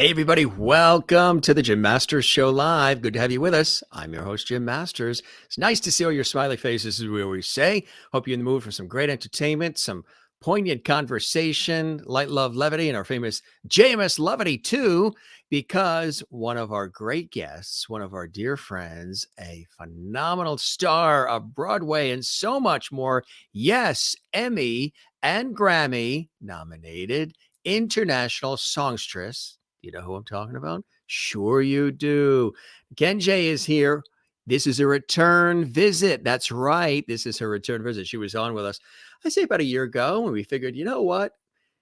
Hey, everybody, welcome to the Jim Masters Show Live. Good to have you with us. I'm your host, Jim Masters. It's nice to see all your smiley faces, as we always say. Hope you're in the mood for some great entertainment, some poignant conversation, light, love, levity, and our famous JMS Loveity, too, because one of our great guests, one of our dear friends, a phenomenal star of Broadway and so much more. Yes, Emmy and Grammy nominated international songstress. You know who I'm talking about? Sure you do. NYCC is here. This is a return visit. That's right. This is her return visit. She was on with us, I say about a year ago, and we figured, you know what?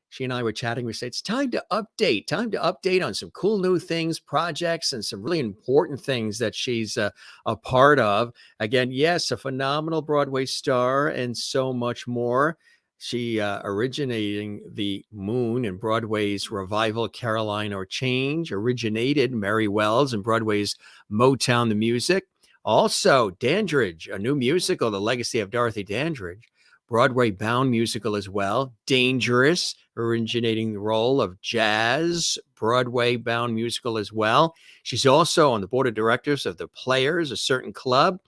She and I were chatting. We said, it's time to update on some cool new things, projects, and some really important things that she's a part of. Again, yes, a phenomenal Broadway star and so much more. She originating the Moon in Broadway's revival Caroline or Change, originated Mary Wells in Broadway's Motown the Music. Also, Dandridge, a new musical, The Legacy of Dorothy Dandridge, Broadway-bound musical as well. Dangerous, originating the role of Jazz, Broadway-bound musical as well. She's also on the board of directors of The Players, a certain club,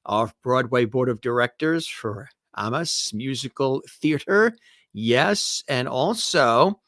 Off-Broadway board of directors for Amos Musical Theater. Yes. And also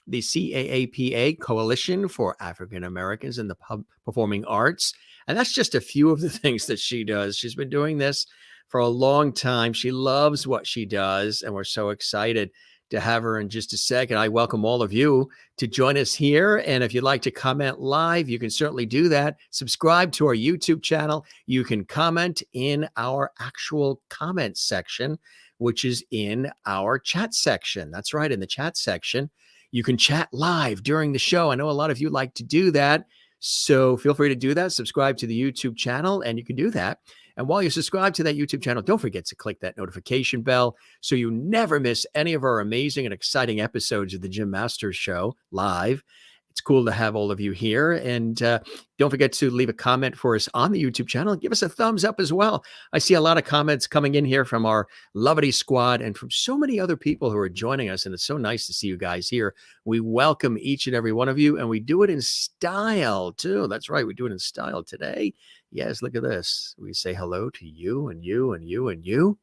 the CAAPA, Coalition for African Americans in the Performing Arts. And that's just a few of the things that she does. She's been doing this for a long time. She loves what she does. And we're so excited to have her in just a second. I welcome all of you to join us here. And if you'd like to comment live, you can certainly do that. Subscribe to our YouTube channel. You can comment in our actual comment section, which is in our chat section. That's right, in the chat section. You can chat live during the show. I know a lot of you like to do that. So feel free to do that. Subscribe to the YouTube channel, and you can do that. And while you subscribe to that YouTube channel, don't forget to click that notification bell so you never miss any of our amazing and exciting episodes of the Jim Masters Show live. It's cool to have all of you here. And don't forget to leave a comment for us on the YouTube channel. Give us a thumbs up as well. I see a lot of comments coming in here from our Loveity squad and from so many other people who are joining us. And it's so nice to see you guys here. We welcome each and every one of you. And we do it in style, too. That's right. We do it in style today. Yes, look at this. We say hello to you and you and you and you.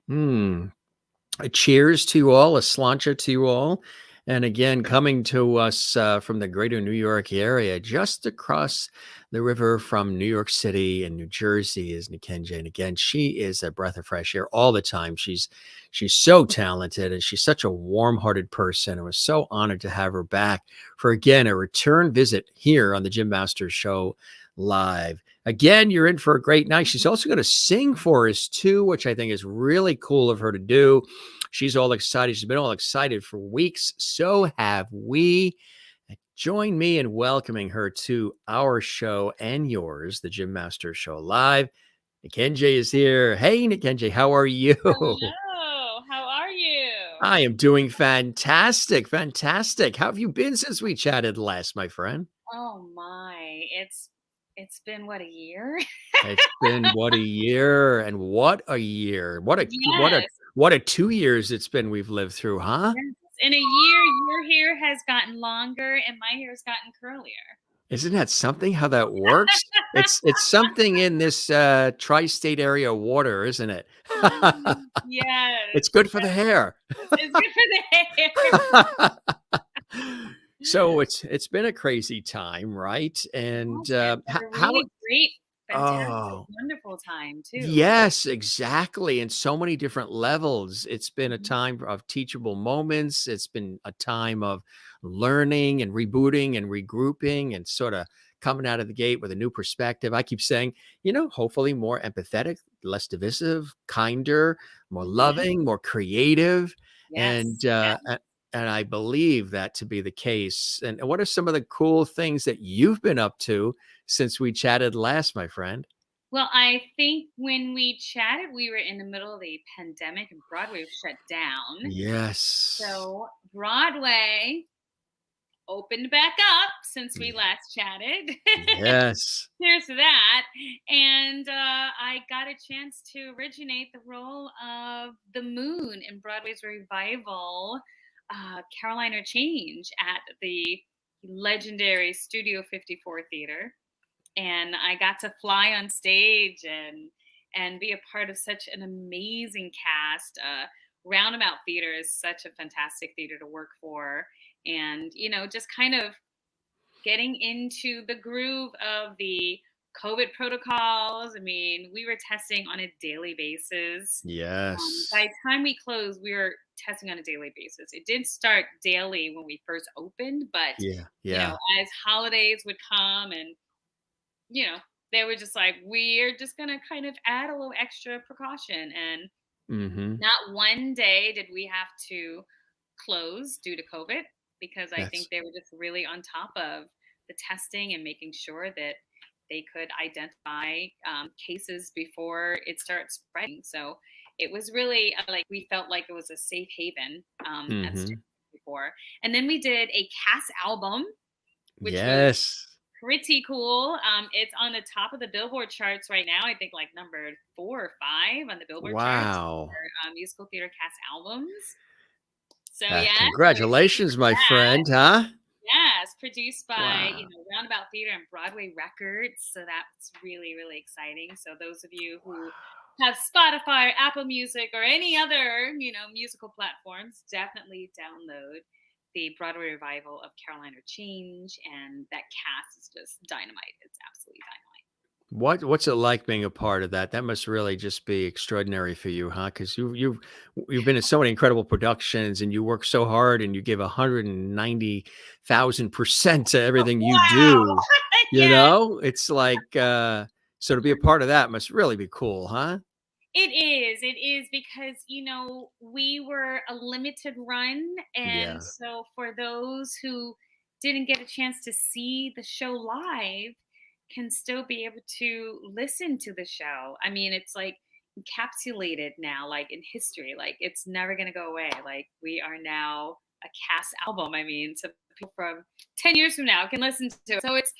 A cheers to you all, a sláinte to you all. And again, coming to us from the greater New York area, just across the river from New York City and New Jersey is nuh-KEN-JEE. And again, she is a breath of fresh air all the time. She's so talented, and she's such a warm-hearted person. I was so honored to have her back for, again, a return visit here on the Jim Masters Show live. Again, you're in for a great night. She's also going to sing for us too, which I think is really cool of her to do. She's all excited. She's been all excited for weeks. So have we. Join me in welcoming her to our show and yours, the Jim Masters Show Live. nuh-KEN-JEE is here. Hey, nuh-KEN-JEE, how are you? Hello, how are you? I am doing fantastic. Fantastic. How have you been since we chatted last, my friend? Oh my, it's been what, a year? It's been what, a year, and what a year. Yes, What a 2 years it's been we've lived through, huh? yes. In a year, your hair has gotten longer and my hair has gotten curlier. Isn't that something how that works? It's something in this tri-state area water, isn't it? Yes, It's good for the hair. it's good for the hair. So it's been a crazy time, right? And It's been a how really great, fantastic, oh, wonderful time too. yes, exactly. In so many different levels. It's been a Mhm. time of teachable moments. It's been a time of learning and rebooting and regrouping and sort of coming out of the gate with a new perspective. I keep saying, hopefully more empathetic, less divisive, kinder, more Mhm. loving, more creative. And Yes, yes. and I believe that to be the case. And what are some of the cool things that you've been up to since we chatted last, my friend? Well, I think when we chatted, we were in the middle of the pandemic and Broadway was shut down. Yes. So Broadway opened back up since we Ye last chatted. yes. Here's to that. And I got a chance to originate the role of the Moon in Broadway's revival, Caroline or Change, at the legendary Studio 54 Theater, and I got to fly on stage and be a part of such an amazing cast. Roundabout Theater is such a fantastic theater to work for, and just kind of getting into the groove of the COVID protocols. I mean, we were testing on a daily basis. By Yes. the time we closed, we were testing on a daily basis. It did start daily when we first opened, but Yeah. Yeah. as holidays would come and you know, they were just like, we're just gonna kind of add a little extra precaution. And Mm-hmm. not one day did we have to close due to COVID, because I think That's they were just really on top of the testing and making sure that they could identify cases before it starts spreading. So it was really like we felt like it was a safe haven at mm-hmm. Studio before. And then we did a cast album, which was Yes. pretty cool. It's on the top of the Billboard charts right now. I think like number 4 or 5 on the Billboard charts Wow. for musical theater cast albums. So yeah, so Congratulations, my friend, huh? yes, produced by Wow. Roundabout Theater and Broadway Records. So that's really really exciting. So those of you who have Spotify, or Apple Music, or any other musical platforms, definitely download the Broadway revival of Carolina Change, and that cast is just dynamite. It's absolutely dynamite. What's it like being a part of that? That must really just be extraordinary for you, huh? Because you've been in so many incredible productions, and you work so hard, and you give 190,000% to everything you Wow. do. Yes, It's like so to be a part of that must really be cool, huh? it is. It is because, we were a limited run. And Yeah. so for those who didn't get a chance to see the show live, can still be able to listen to the show. I mean, it's like encapsulated now, like in history. Like it's never going to go away. Like we are now a cast album. I mean, so people from 10 years from now can listen to it. So it's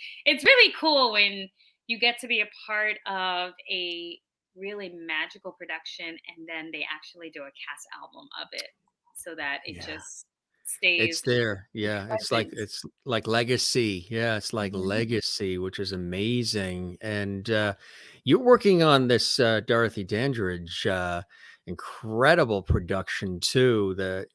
really cool when you get to be a part of a really magical production, and then they actually do a cast album of it, so that it Yeah. just It's stays there. Yeah, present. it's like legacy. Yeah, it's like Mhm. legacy, which is amazing. And you're working on this Dorothy Dandridge incredible production too, that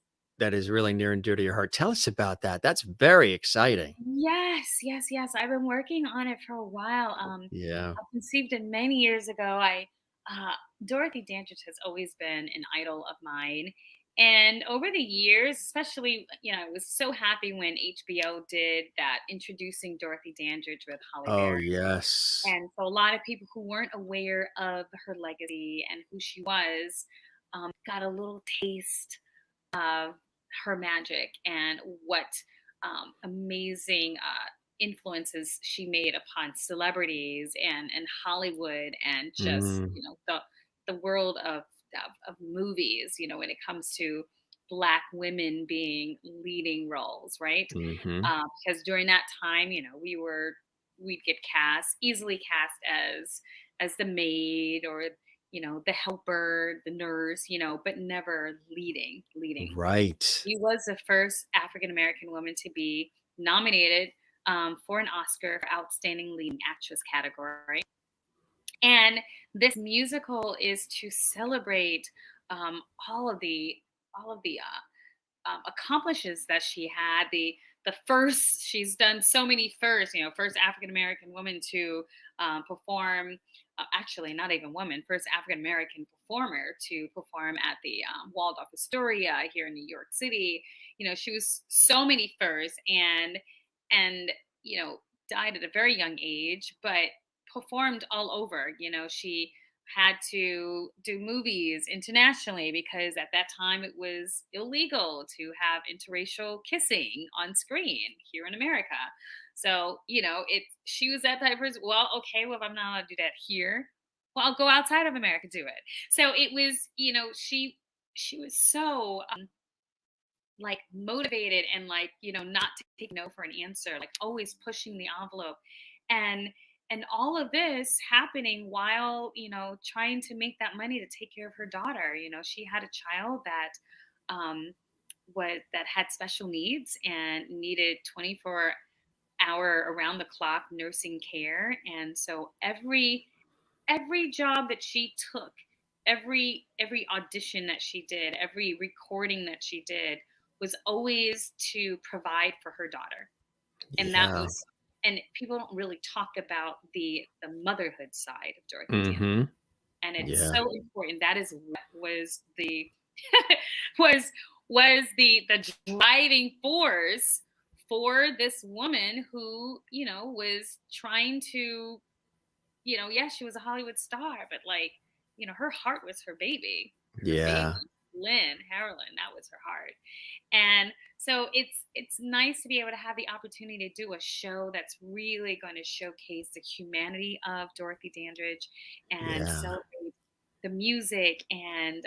is really near and dear to your heart. Tell us about that. That's very exciting. Yes, yes, yes. I've been working on it for a while. Yeah. I conceived it many years ago. I uh, Dorothy Dandridge has always been an idol of mine, and over the years, especially, I was so happy when HBO did that introducing Dorothy Dandridge with Holly Oh, Berry. yes. And so a lot of people who weren't aware of her legacy and who she was got a little taste of her magic and what amazing influences she made upon celebrities and Hollywood, and just Mm, the world of movies. When it comes to Black women being leading roles, right? mhm. Because during that time, we'd get cast easily cast as the maid, or the helper, the nurse, but never leading. Right. She was the first African American woman to be nominated for an Oscar for Outstanding Leading Actress category. And this musical is to celebrate um, all of the all of the accomplishes that she had. The first, she's done so many firsts. First African American woman to perform. Actually, not even woman. First African American performer to perform at the Waldorf Astoria here in New York City. She was so many firsts, and died at a very young age, but performed all over. She had to do movies internationally, because at that time it was illegal to have interracial kissing on screen here in America. So, she was that type of person. Well, okay, well, if I'm not allowed to do that here, well, I'll go outside of America to do it. So it was, she was so like motivated, and like not to take no for an answer, like always pushing the envelope. And and all of this happening while trying to make that money to take care of her daughter. She had a child that had special needs and needed 24 hour around the clock nursing care. And so every job that she took, every audition that she did, every recording that she did was always to provide for her daughter. And that Yeah. was, and people don't really talk about the motherhood side of Dorothy Dandridge. Mm-hmm. And it's Yeah. so important. That is what was the was the driving force for this woman who, was trying to, yes, she was a Hollywood star, but like, her heart was her baby. Her baby, Yeah. Lynn Harlan, that was her heart. And so it's nice to be able to have the opportunity to do a show that's really going to showcase the humanity of Dorothy Dandridge and Yeah. celebrate the music and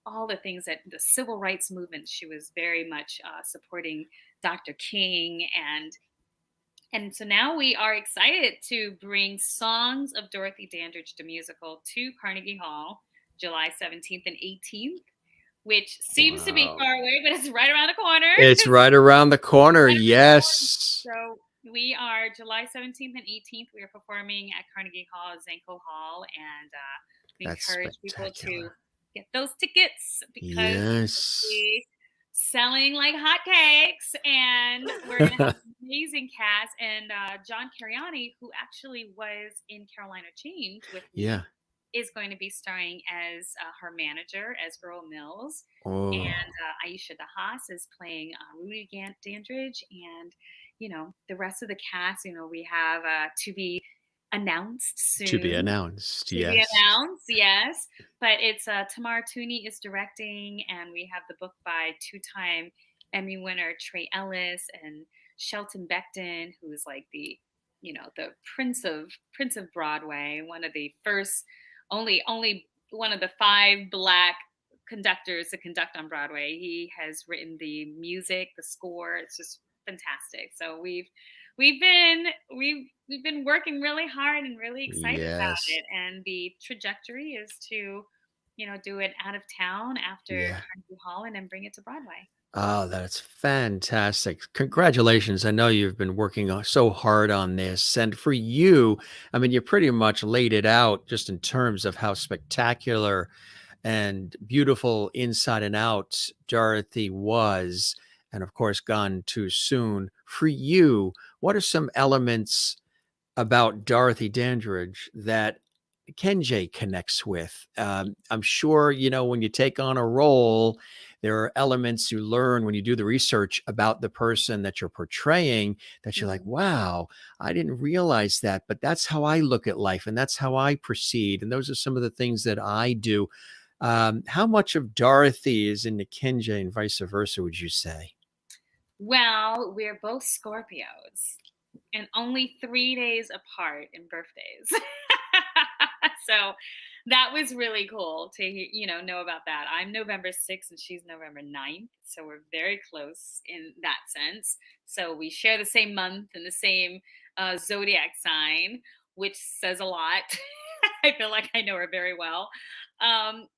all the things that the civil rights movement. She was very much supporting Dr. King, and so now we are excited to bring Songs of Dorothy Dandridge, the musical, to Carnegie Hall, July 17th and 18th, which seems to be Wow. far away, but it's right around the corner. It's right around the corner. Yes. So we are July 17th and 18th. We are performing at Carnegie Hall, Zanko Hall, and we That's encourage people to spectacular. get those tickets because Yes. we're selling like hotcakes, and we're going to have an amazing cast. And John Cariani, who actually was in Carolina Change with me, Yeah. is going to be starring as her manager, as Earl Mills. Oh. And Aisha DeHaas is playing Rudy Dandridge. And, the rest of the cast, we have to be announced soon. To be announced. To Yes. be announced, yes. But it's Tamar Tooney is directing, and we have the book by two-time Emmy winner Trey Ellis and Shelton Becton, who is like the prince of Broadway, one of the first, only one of the 5 Black conductors to conduct on Broadway. He has written the music, the score. It's just fantastic. So we've been working really hard and really excited about Yes. it. And the trajectory is to, do it out of town after Yeah. Carnegie Hall and then bring it to Broadway. Oh, that's fantastic. Congratulations. I know you've been working so hard on this. And for you, I mean, you pretty much laid it out just in terms of how spectacular and beautiful inside and out Dorothy was. And of course, gone too soon. For you, what are some elements about Dorothy Dandridge that NYCC-JEE connects with? I'm sure, when you take on a role, there are elements you learn when you do the research about the person that you're portraying that you're like, wow, I didn't realize that, but that's how I look at life and that's how I proceed. And those are some of the things that I do. How much of Dorothy is in the NYCC-JEE and vice versa, would you say? Well, we're both Scorpios and only 3 days apart in birthdays. So that was really cool to know about that. I'm November 6th and she's November 9th. So we're very close in that sense. So we share the same month and the same zodiac sign, which says a lot. I feel like I know her very well.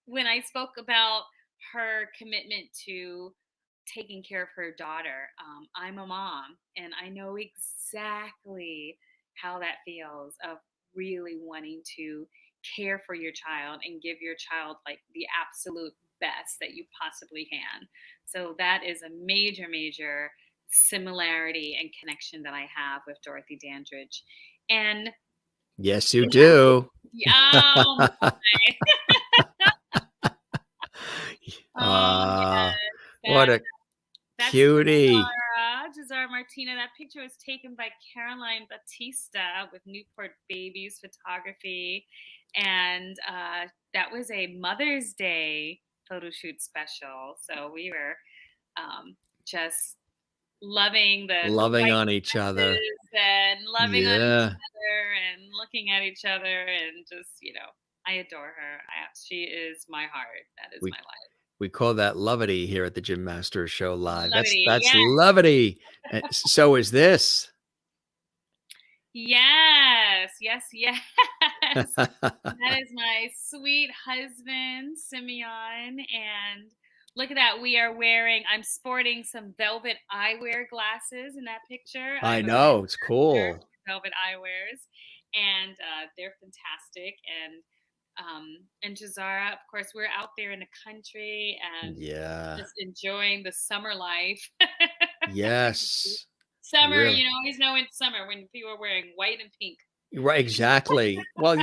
When I spoke about her commitment to taking care of her daughter, I'm a mom and I know exactly how that feels of really wanting to care for your child and give your child like the absolute best that you possibly can. So that is a major, major similarity and connection that I have with Dorothy Dandridge. And Yes, you do. oh yes, What a that's cutie. Gisara Martina. That picture was taken by Caroline Batista with Newport Babies Photography. And that was a Mother's Day photo shoot special. So we were just loving the Loving white on each other. and loving on each Yeah. other and looking at each other and just, I adore her. She is my heart. That is my life. We call that loveity here at the Jim Masters Show Live. Loveity, That's yes. loveity. And so is this. Yes. That is my sweet husband, Simeon, and Look at that. I'm sporting some velvet eyewear glasses in that picture. I I'm a big know, it's nerd cool. for velvet eyewears, and they're fantastic. And Jazara, of course, we're out there in the country and Yeah. just enjoying the summer life. Yes. Summer, Really. you always know it's summer when people are wearing white and pink. Right, exactly. Well,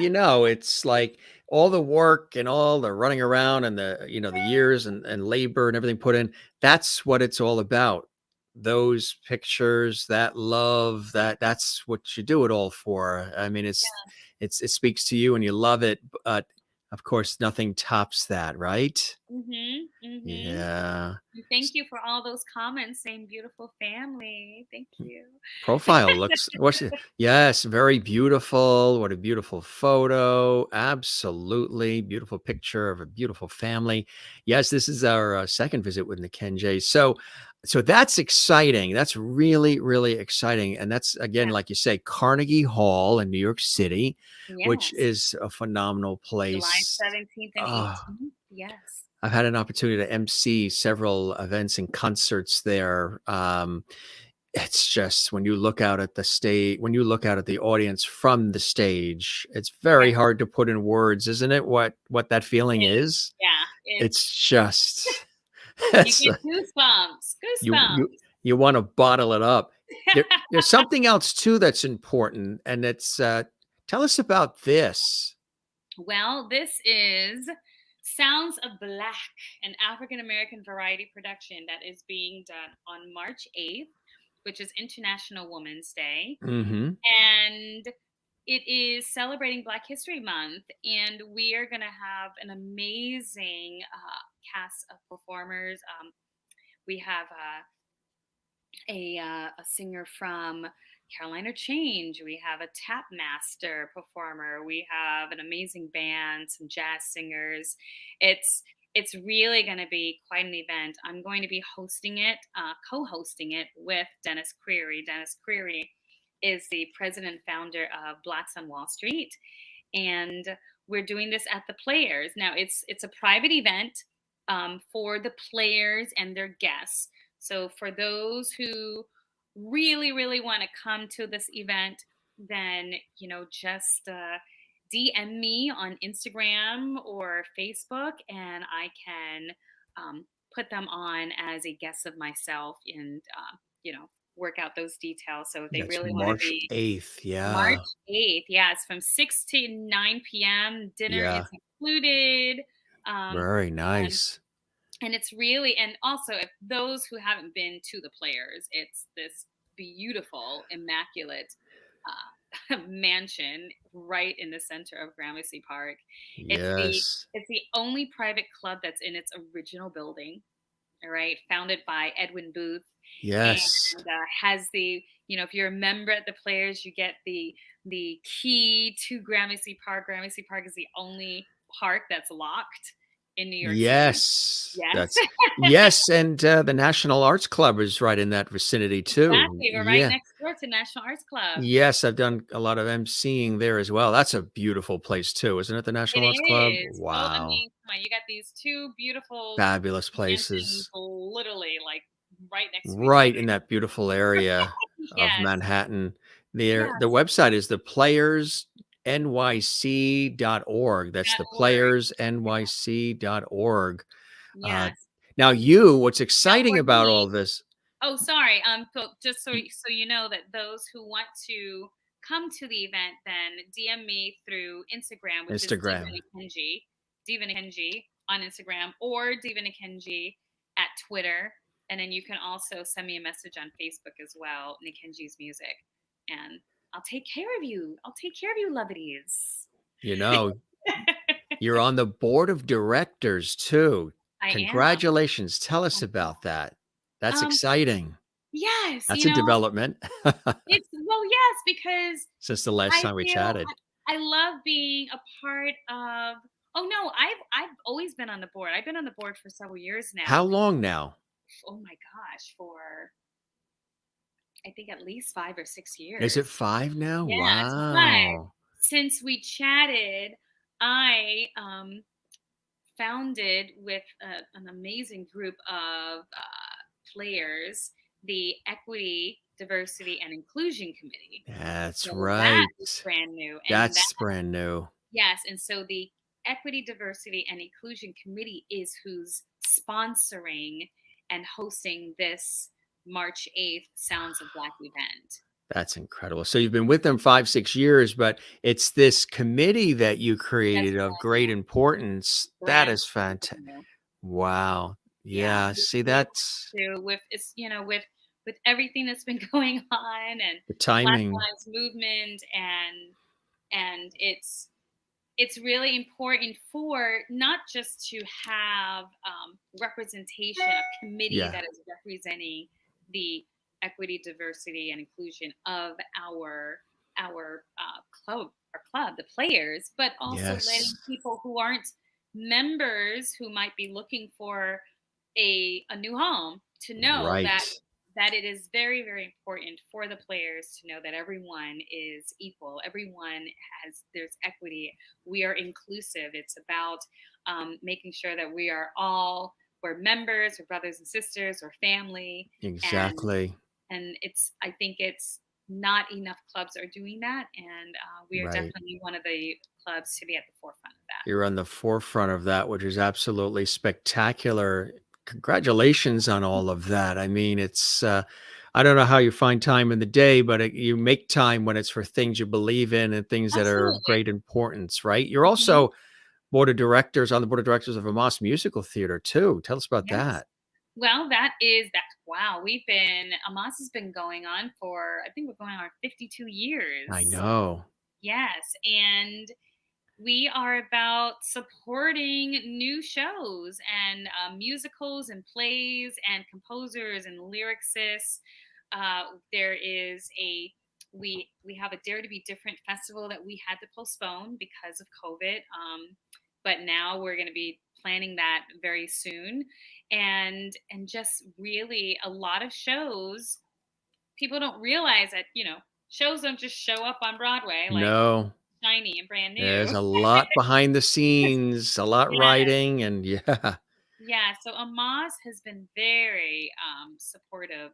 it's like all the work and all the running around and the years and labor and everything put in. That's what it's all about. Those pictures, that love, that's what you do it all for. I mean, it speaks to you and you love it, but of course, nothing tops that, right? Mm-hmm. Yeah. Thank you for all those comments saying beautiful family. Thank you. Profile looks yes, very beautiful. What a beautiful photo. Absolutely beautiful picture of a beautiful family. Yes, this is our second visit with nuh-KEN-JEE. So that's exciting. That's really, really exciting. And that's again, Yeah. like you say, Carnegie Hall in New York City, which Yes. is a phenomenal July place. 17th and Oh, 18th. Yes. I've had an opportunity to MC several events and concerts there. It's just when you look out at the stage, when you look out at the audience from the stage, it's very Yeah. hard to put in words, isn't it? What that feeling is? Yeah. It's just, You it's get goosebumps. you Goosebumps. you want to bottle it up. There's something else too that's important, and it's tell us about this. Well, this is Sounds of Black, an African American variety production that is being done on March 8th, which is International Women's Day. Hmm. And it is celebrating Black History Month. And we are going to have an amazing cast of performers. We have a singer from Carolina Change. We have a tap master performer. We have an amazing band, some jazz singers. It's really going to be quite an event. I'm going to be hosting it, co-hosting it with Dennis Creary. Dennis Creary is the president and founder of Blacks on Wall Street, and we're doing this at the Players. Now it's a private event for the players and their guests. So for those who really, really want to come to this event, then just DM me on Instagram or Facebook, and I can put them on as a guest of myself and work out those details. So if they That's really want to March be 8th. March Yeah. 8th, yeah, it's from 6 to 9 p.m. Dinner is Yeah. included. Um, Very and nice. and it's really, and also if those who haven't been to the Players, it's this beautiful, immaculate mansion right in the center of Gramercy Park. It's the Yes. it's the only private club that's in its original building. All right, founded by Edwin Booth, and Yes. has the if you're a member at the Players, you get the key to Gramercy Park. Gramercy Park is the only park that's locked in New York City. Yes. Yes. Yes, and, the National Arts Club is right in that vicinity too. Exactly, we're right Yeah. next door to National Arts Club. Yes, I've done a lot of emceeing there as well. That's a beautiful place too, isn't it, the It National Arts Club? is. Oh, I Wow. mean, come on, you got these two beautiful Fabulous mansions places. literally, like, right next to each Right in other. that beautiful area of Yes. Manhattan. The Yes. website is theplayersnyc.org. That's .org. theplayersnyc.org. Uh, Yes. Now what's exciting For about all me. this. Oh, sorry. So just so you know that those who want to come to the event, then DM me through Instagram, which is Diva Instagram. nuh-KEN-JEE, Diva nuh-KEN-JEE on Instagram, or Diva nuh-KEN-JEE at Twitter, and then you can also send me a message on Facebook as well, nuh-KEN-JEE's music, and I'll take care of you. I'll take care of you, loveities. You know, you're on the board of directors too. I am. Congratulations. Tell us about that. That's Um, exciting. yes, That's a development yes, because since the last I time we feel chatted. I love being a part of. Oh no, I've always been on the board. I've been on the board for several years How now. long now? Oh my gosh, for I think at least 5 or 6 years. Is it 5 now? Yes, but Wow. since we chatted, I founded with an amazing group of players, the Equity, Diversity, and Inclusion Committee. That's So that right. is brand new. And that, That's brand new. yes, and so the Equity, Diversity, and Inclusion Committee is who's sponsoring and hosting this March 8th Sounds of Black event. That's incredible. So you've been with them 5, 6 years, but it's this committee that you That's created of great importance. That brand is fantastic. new. Wow. Yeah, Yeah. See, that's with it's with everything that's been going on and the Black timing. Lives Movement and it's really important for not just to have representation, a committee Yeah. that is representing the equity, diversity, and inclusion of our club, the players, but also letting Yes. people who aren't members who might be looking for a new home to know Right. that it is very, very important for the players to know that everyone is equal. Everyone there's equity. We are inclusive. It's about making sure that we're members, we're brothers and sisters, or family. And Exactly. I think it's not enough clubs are doing that. And we are Right. definitely one of the clubs to be at the forefront of that. You're on the forefront of that, which is absolutely spectacular. Congratulations on all of that. I mean, I don't know how you find time in the day, but you make time when it's for things you believe in and things that are of Absolutely. great importance, right? You're Mhm. also on the board of directors of Amos Musical Theater too. Tell us about Yes. that. Well, wow. Amos has been going on for, I think we're going on 52 I years. know. Yes. And we are about supporting new shows and musicals and plays and composers and lyricists. There is we have a Dare to Be Different festival that we had to postpone because of COVID. But now we're going to be planning that very soon, and just really a lot of shows. People don't realize that shows don't just show up on Broadway like No, shiny and brand there's new. a lot behind the scenes, a lot Yes. writing, and yeah, Yeah, so Amos has been very supportive,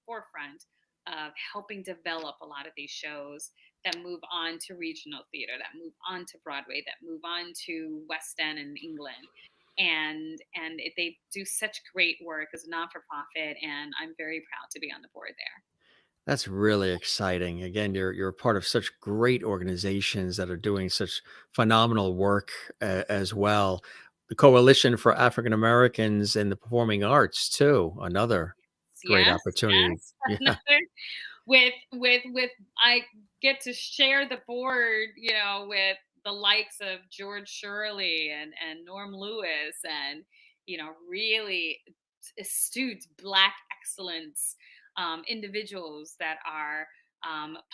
forefront of helping develop a lot of these shows that move on to regional theater, that move on to Broadway, that move on to West End and England. They do such great work as a non-for-profit, and I'm very proud to be on the board there. that's really exciting. Again, you're a part of such great organizations that are doing such phenomenal work as well. The Coalition for African Americans in the Performing Arts too, another great Yes, opportunity. yes. Yeah, Another with I get to share the board, with the likes of George Shirley and Norm Lewis and really astute Black excellence, individuals that are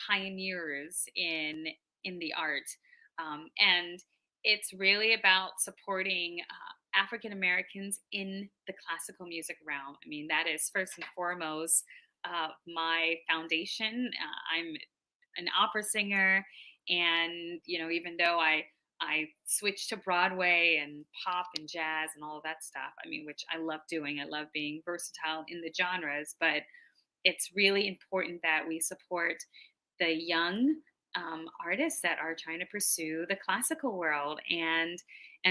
pioneers in the art, and it's really about supporting African Americans in the classical music realm. I mean, that is first and foremost my foundation. I'm an opera singer, and even though I switched to Broadway and pop and jazz and all of that stuff, I mean, which I love doing. I love being versatile in the genres, but it's really important that we support the young artists that are trying to pursue the classical world and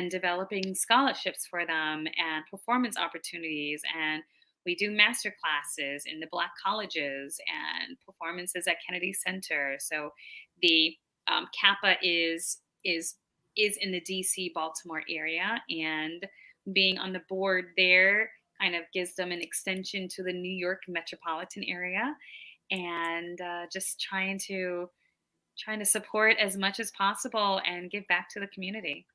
developing scholarships for them and performance opportunities. And we do master classes in the Black colleges and performances at Kennedy Center. So the Kappa is in the DC Baltimore area, and being on the board there kind of gives them an extension to the New York metropolitan area, and just trying to support as much as possible and give back to the community.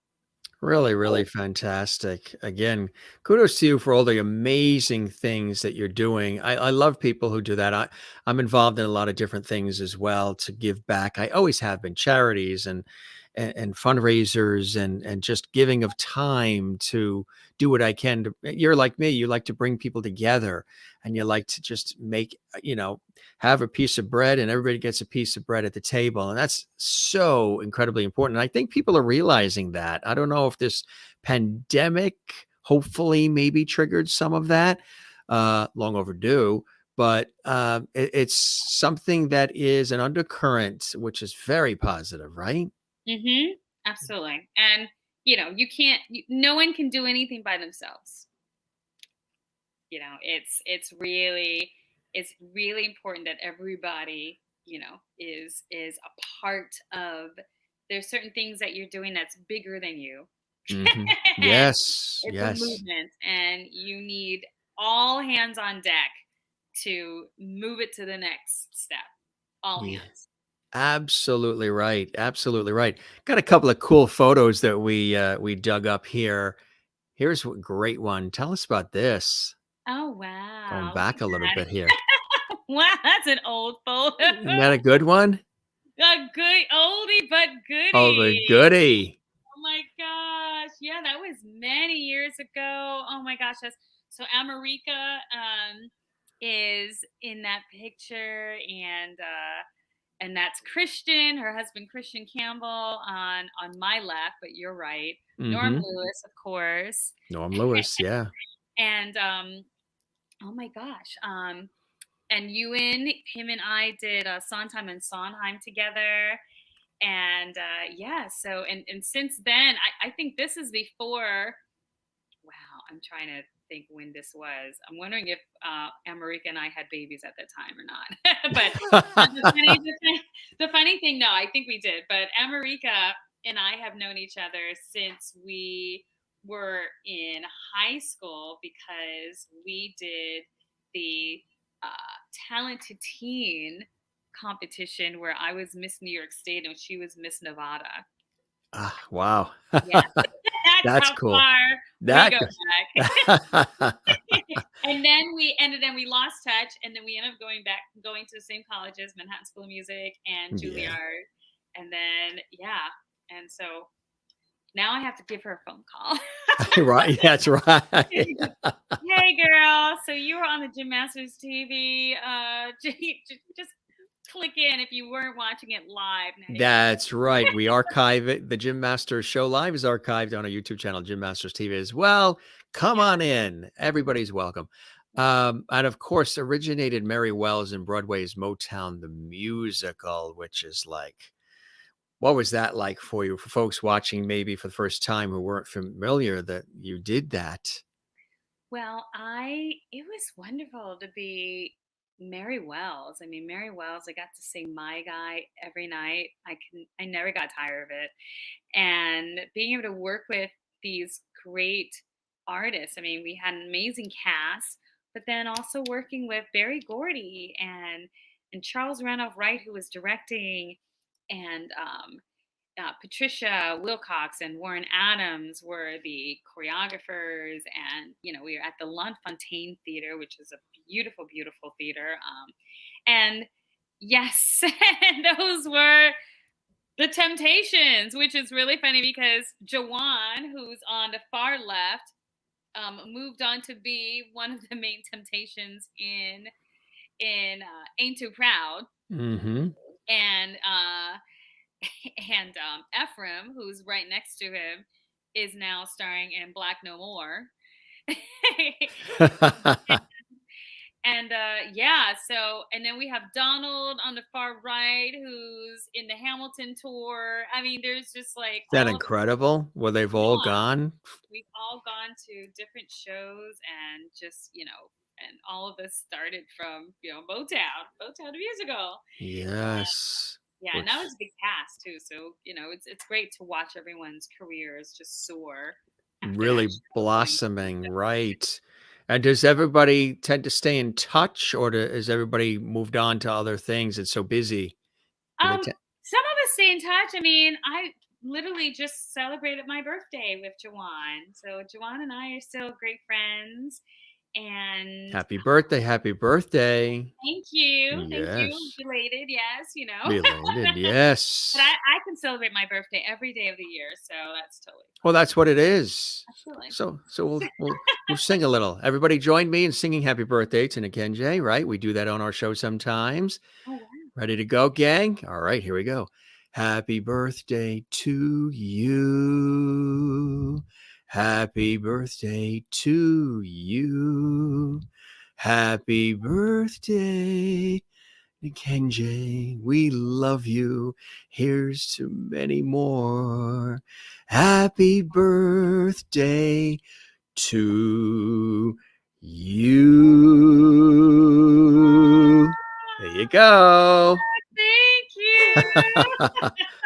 really, really fantastic. Again, kudos to you for all the amazing things that you're doing. I love people who do that. I'm involved in a lot of different things as well to give back. I always have been charities and fundraisers and just giving of time to do what I can to, you're like me, you like to bring people together and you like to just make, have a piece of bread and everybody gets a piece of bread at the table. And that's so incredibly important. And I think people are realizing that. I don't know if this pandemic hopefully maybe triggered some of that, long overdue. But it's something that is an undercurrent, which is very positive, right? Absolutely. And you can't. No one can do anything by themselves. It's really important that everybody is a part of. There's certain things that you're doing that's bigger than you. And Yes, it's a yes. movement, and you need all hands on deck to move it to the next step. All Yeah. hands. Absolutely right. Absolutely right. Got a couple of cool photos that we dug up here. Here's a great one. Tell us about this. Oh Going wow! Look back a little at bit here. that. Wow, that's an old photo. Isn't that a good one? A good oldie but Oh, the goodie. goodie. Oh my gosh. Yeah, that was many years ago. Oh my gosh. So America is in that picture, and that's Christian, her husband Christian Campbell on my left, but you're right. Norm Mm-hmm. Lewis, of course. Norm Lewis. Yeah. And oh my gosh. And Ewan, him and I did Sondheim and Sondheim together. And yeah, so and since then, I think this is before. Wow, I'm trying to think when this was. I'm wondering if America and I had babies at that time or not. But the funny thing, no, I think we did. But America and I have known each other since we were in high school, because we did the talented teen competition where I was Miss New York State and she was Miss Nevada. Ah, wow. Yeah, that's That's how cool. far we That go could. back. And then we lost touch, and then we ended up going to the same colleges, Manhattan School of Music and Yeah. Juilliard. And then yeah, and so now I have to give her a phone call. Right. That's right. Hey girl, so you were on the Gym Masters TV. Just click in if you weren't watching it live. Now you got That's right. We archive it. The Jim Masters Show Live is archived on our YouTube channel, Jim Masters TV as well. Come yeah. on in. Everybody's welcome. And of course, originated Mary Wells in Broadway's Motown the Musical, which is like, what was that like for you? For folks watching maybe for the first time who weren't familiar that you did that? Well, it was wonderful to be Mary Wells. I mean, Mary Wells, I got to sing My Guy every night. I never got tired of it. And being able to work with these great artists. I mean, we had an amazing cast, but then also working with Berry Gordy and Charles Randolph Wright, who was directing, and Patricia Wilcox and Warren Adams were the choreographers, and we were at the Lunt-Fontanne Theater, which is a beautiful, beautiful theater. And yes, and those were the Temptations, which is really funny because Jawan, who's on the far left, moved on to be one of the main Temptations in Ain't Too Proud, Mm-hmm. and Ephraim, who's right next to him, is now starring in Black No More. And yeah, so and then we have Donald on the far right, who's in the Hamilton tour. I mean, there's just like That all of incredible? Well, they've all yeah, gone. we've all gone to different shows, and just and all of us started from Motown musical. Yes. Yeah, and that Which was a big cast too. So it's great to watch everyone's careers just soar after that really show. Going, blossoming, right? And does everybody tend to stay in touch, or has everybody moved on to other things? It's so busy. Do they um, tend? some of us stay in touch. I mean, I literally just celebrated my birthday with Jawan, so Jawan and I are still great friends. And Happy birthday. Happy birthday. thank you. Thank you. Yes. Belated, yes, Related. But Yes. I can celebrate my birthday every day of the year, so that's totally Well, that's what it is. absolutely. So we'll sing a little. Everybody join me in singing happy birthday to NYCC, right? We do that on our show sometimes. Oh, wow. Ready to go, gang? All right, here we go. Happy birthday to you. Happy birthday to you. Happy birthday, NYCC. We love you. Here's to many more. Happy birthday to you. There you go. Thank you.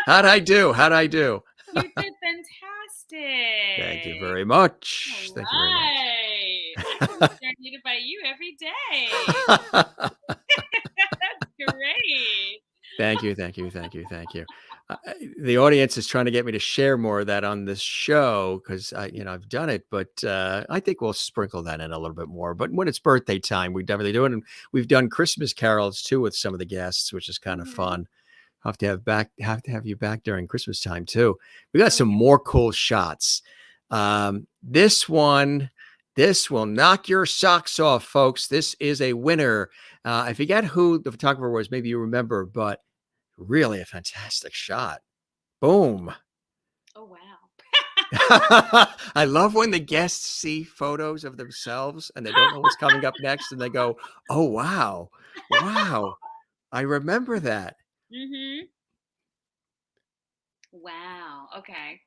How'd I do? You did fantastic. Thank you very much. All Thank you very much. right. I can be serenaded by you every day. That's great. Thank you. The audience is trying to get me to share more of that on this show because I've done it, but I think we'll sprinkle that in a little bit more. But when it's birthday time, we definitely do it, and we've done Christmas carols too with some of the guests, which is kind of fun. Have to have you back during Christmas time too. We got some more cool shots. This one. This will knock your socks off, folks. This is a winner. I forget who the photographer was. Maybe you remember, but really a fantastic shot. Boom. Oh, wow. I love when the guests see photos of themselves and they don't know what's coming up next. And they go, oh, wow. Wow. I remember that. Mm-hmm. Wow. Okay.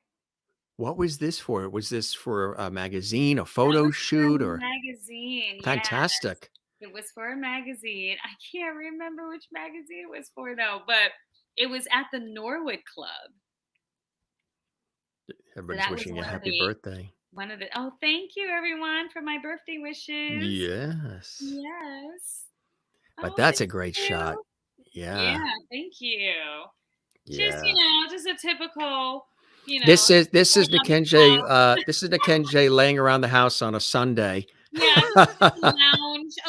What was this for? Was this for a magazine, a photo shoot, or magazine? fantastic? Yes. It was for a magazine. I can't remember which magazine it was for though, but it was at the Norwood Club. Everybody's wishing you a happy birthday. Oh, thank you everyone for my birthday wishes. Yes. Yes. But that's a great shot. Yeah, thank you. Yeah. Just, just a typical, This is NYCC. This is NYCC laying around the house on a Sunday. Yeah, a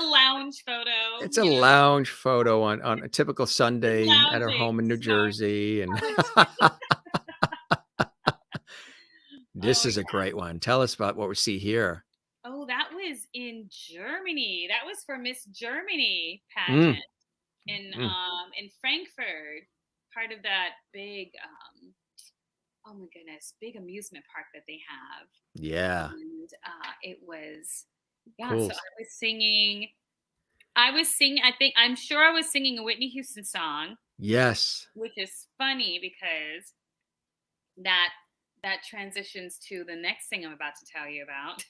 lounge photo. It's a lounge photo on a typical Sunday at her home in New Jersey, and this is a great one. Tell us about what we see here. Oh, that was in Germany. That was for Miss Germany pageant in Frankfurt, part of that big oh my goodness, big amusement park that they have. Yeah. And it was cool. So I'm sure I was singing a Whitney Houston song. Yes. Which is funny because that transitions to the next thing I'm about to tell you about.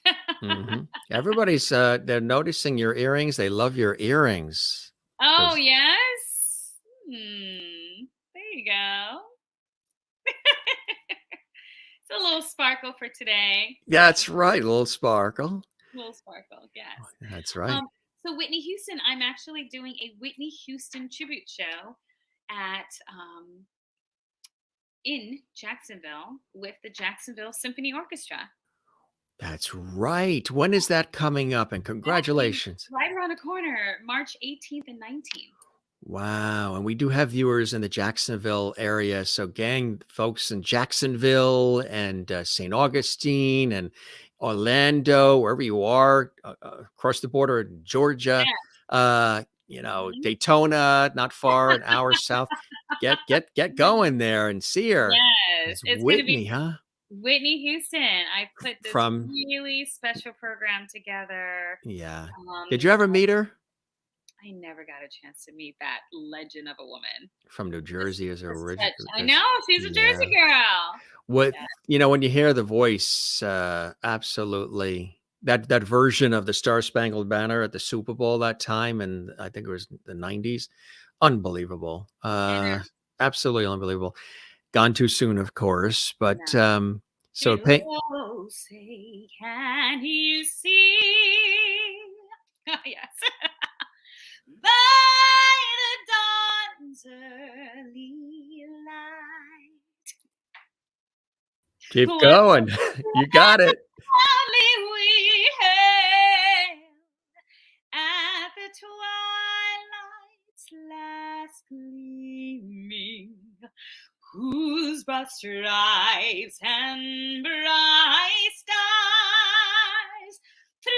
Everybody's they're noticing your earrings. They love your earrings. Oh, yes. There you go. It's a little sparkle for today. That's right. A little sparkle. Yes. That's right. So Whitney Houston, I'm actually doing a Whitney Houston tribute show at in Jacksonville with the Jacksonville Symphony Orchestra. That's right. When is that coming up? And congratulations. Right around the corner, March 18th and 19th. Wow. And we do have viewers in the Jacksonville area. So gang, folks in Jacksonville and St. Augustine and Orlando, wherever you are, across the border in Georgia, Daytona, not far, an hour south. Get going there and see her. Yes. It's Whitney, huh? Whitney Houston. I put this really special program together. Yeah. Did you ever meet her? I never got a chance to meet that legend of a woman. From New Jersey as her original. I know, she's a Jersey girl. When you hear the voice, absolutely. That version of the Star Spangled Banner at the Super Bowl that time, and I think it was the 90s. Unbelievable. Absolutely unbelievable. Gone too soon, of course, but so say, can you see? Oh, yes. By the dawn's early light. Keep going. You got it. Only we hailed whose broad stripes and bright stars through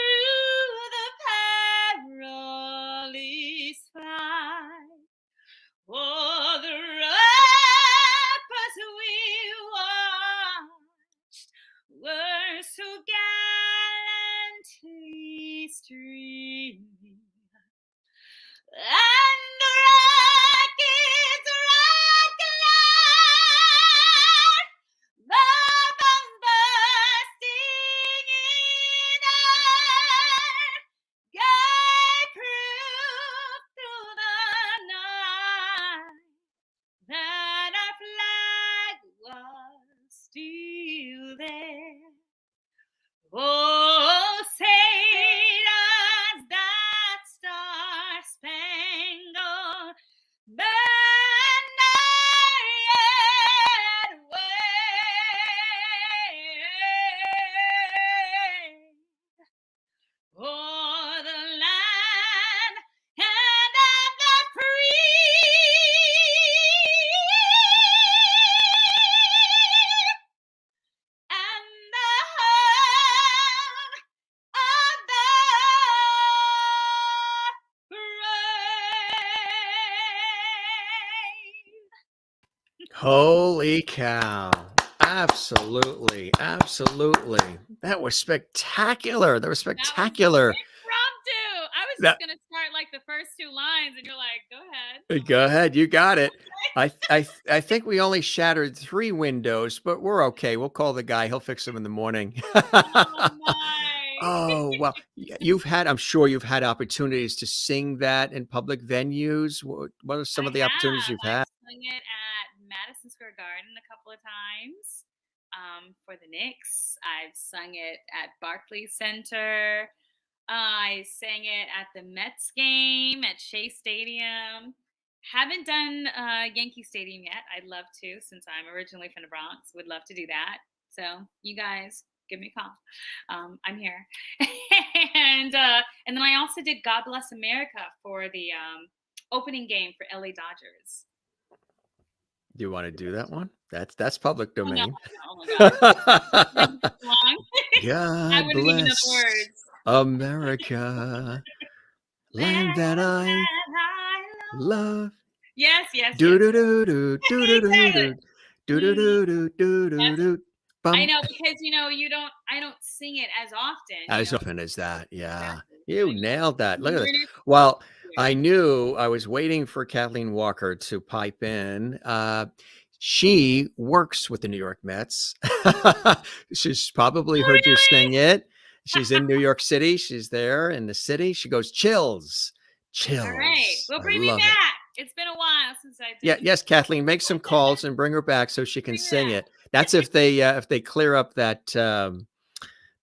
the perilous fight. For the ramparts we watched were so gallantly streaming, and the rockets red glare, the bombs bursting in air, gave proof through the night that our flag was still there. Oh, say does that star-spangled banner yet wave o'er the land and of the free, and the home of the brave. Holy cow. Absolutely. Absolutely. That was spectacular. That was spectacular. Impromptu. I was That- just gonna start like the first two lines, and you're like, "Go ahead." Go ahead. You got it. I think we only shattered 3 windows, but we're okay. We'll call the guy. He'll fix them in the morning. Oh my! Oh, well, I'm sure you've had opportunities to sing that in public venues. What are some of the opportunities you've had? I've sung it at Madison Square Garden a couple of times for the Knicks. I've sung it at Barclays Center. I sang it at the Mets game at Shea Stadium. Haven't done Yankee Stadium yet. I'd love to, since I'm originally from the Bronx. Would love to do that. So you guys, give me a call. I'm here. And then I also did God Bless America for the opening game for LA Dodgers. Do you want to do that one? That's public domain. Oh my God. God wouldn't even know the bless words. America, land that I love. Yes, yes, Do yes. do do do do do do do do do do do do. I know, because I don't sing it as often. As often as that, yeah. Exactly. You nailed that. Look at this. Well, I knew I was waiting for Kathleen Walker to pipe in. She works with the New York Mets. She's probably heard you sing it. She's in New York City. She's there in the city. She goes, chills. All right. Well, bring me back. It's been a while since I did. Yeah, yes, Kathleen, make some calls and bring her back so she can sing it. That's if they clear up that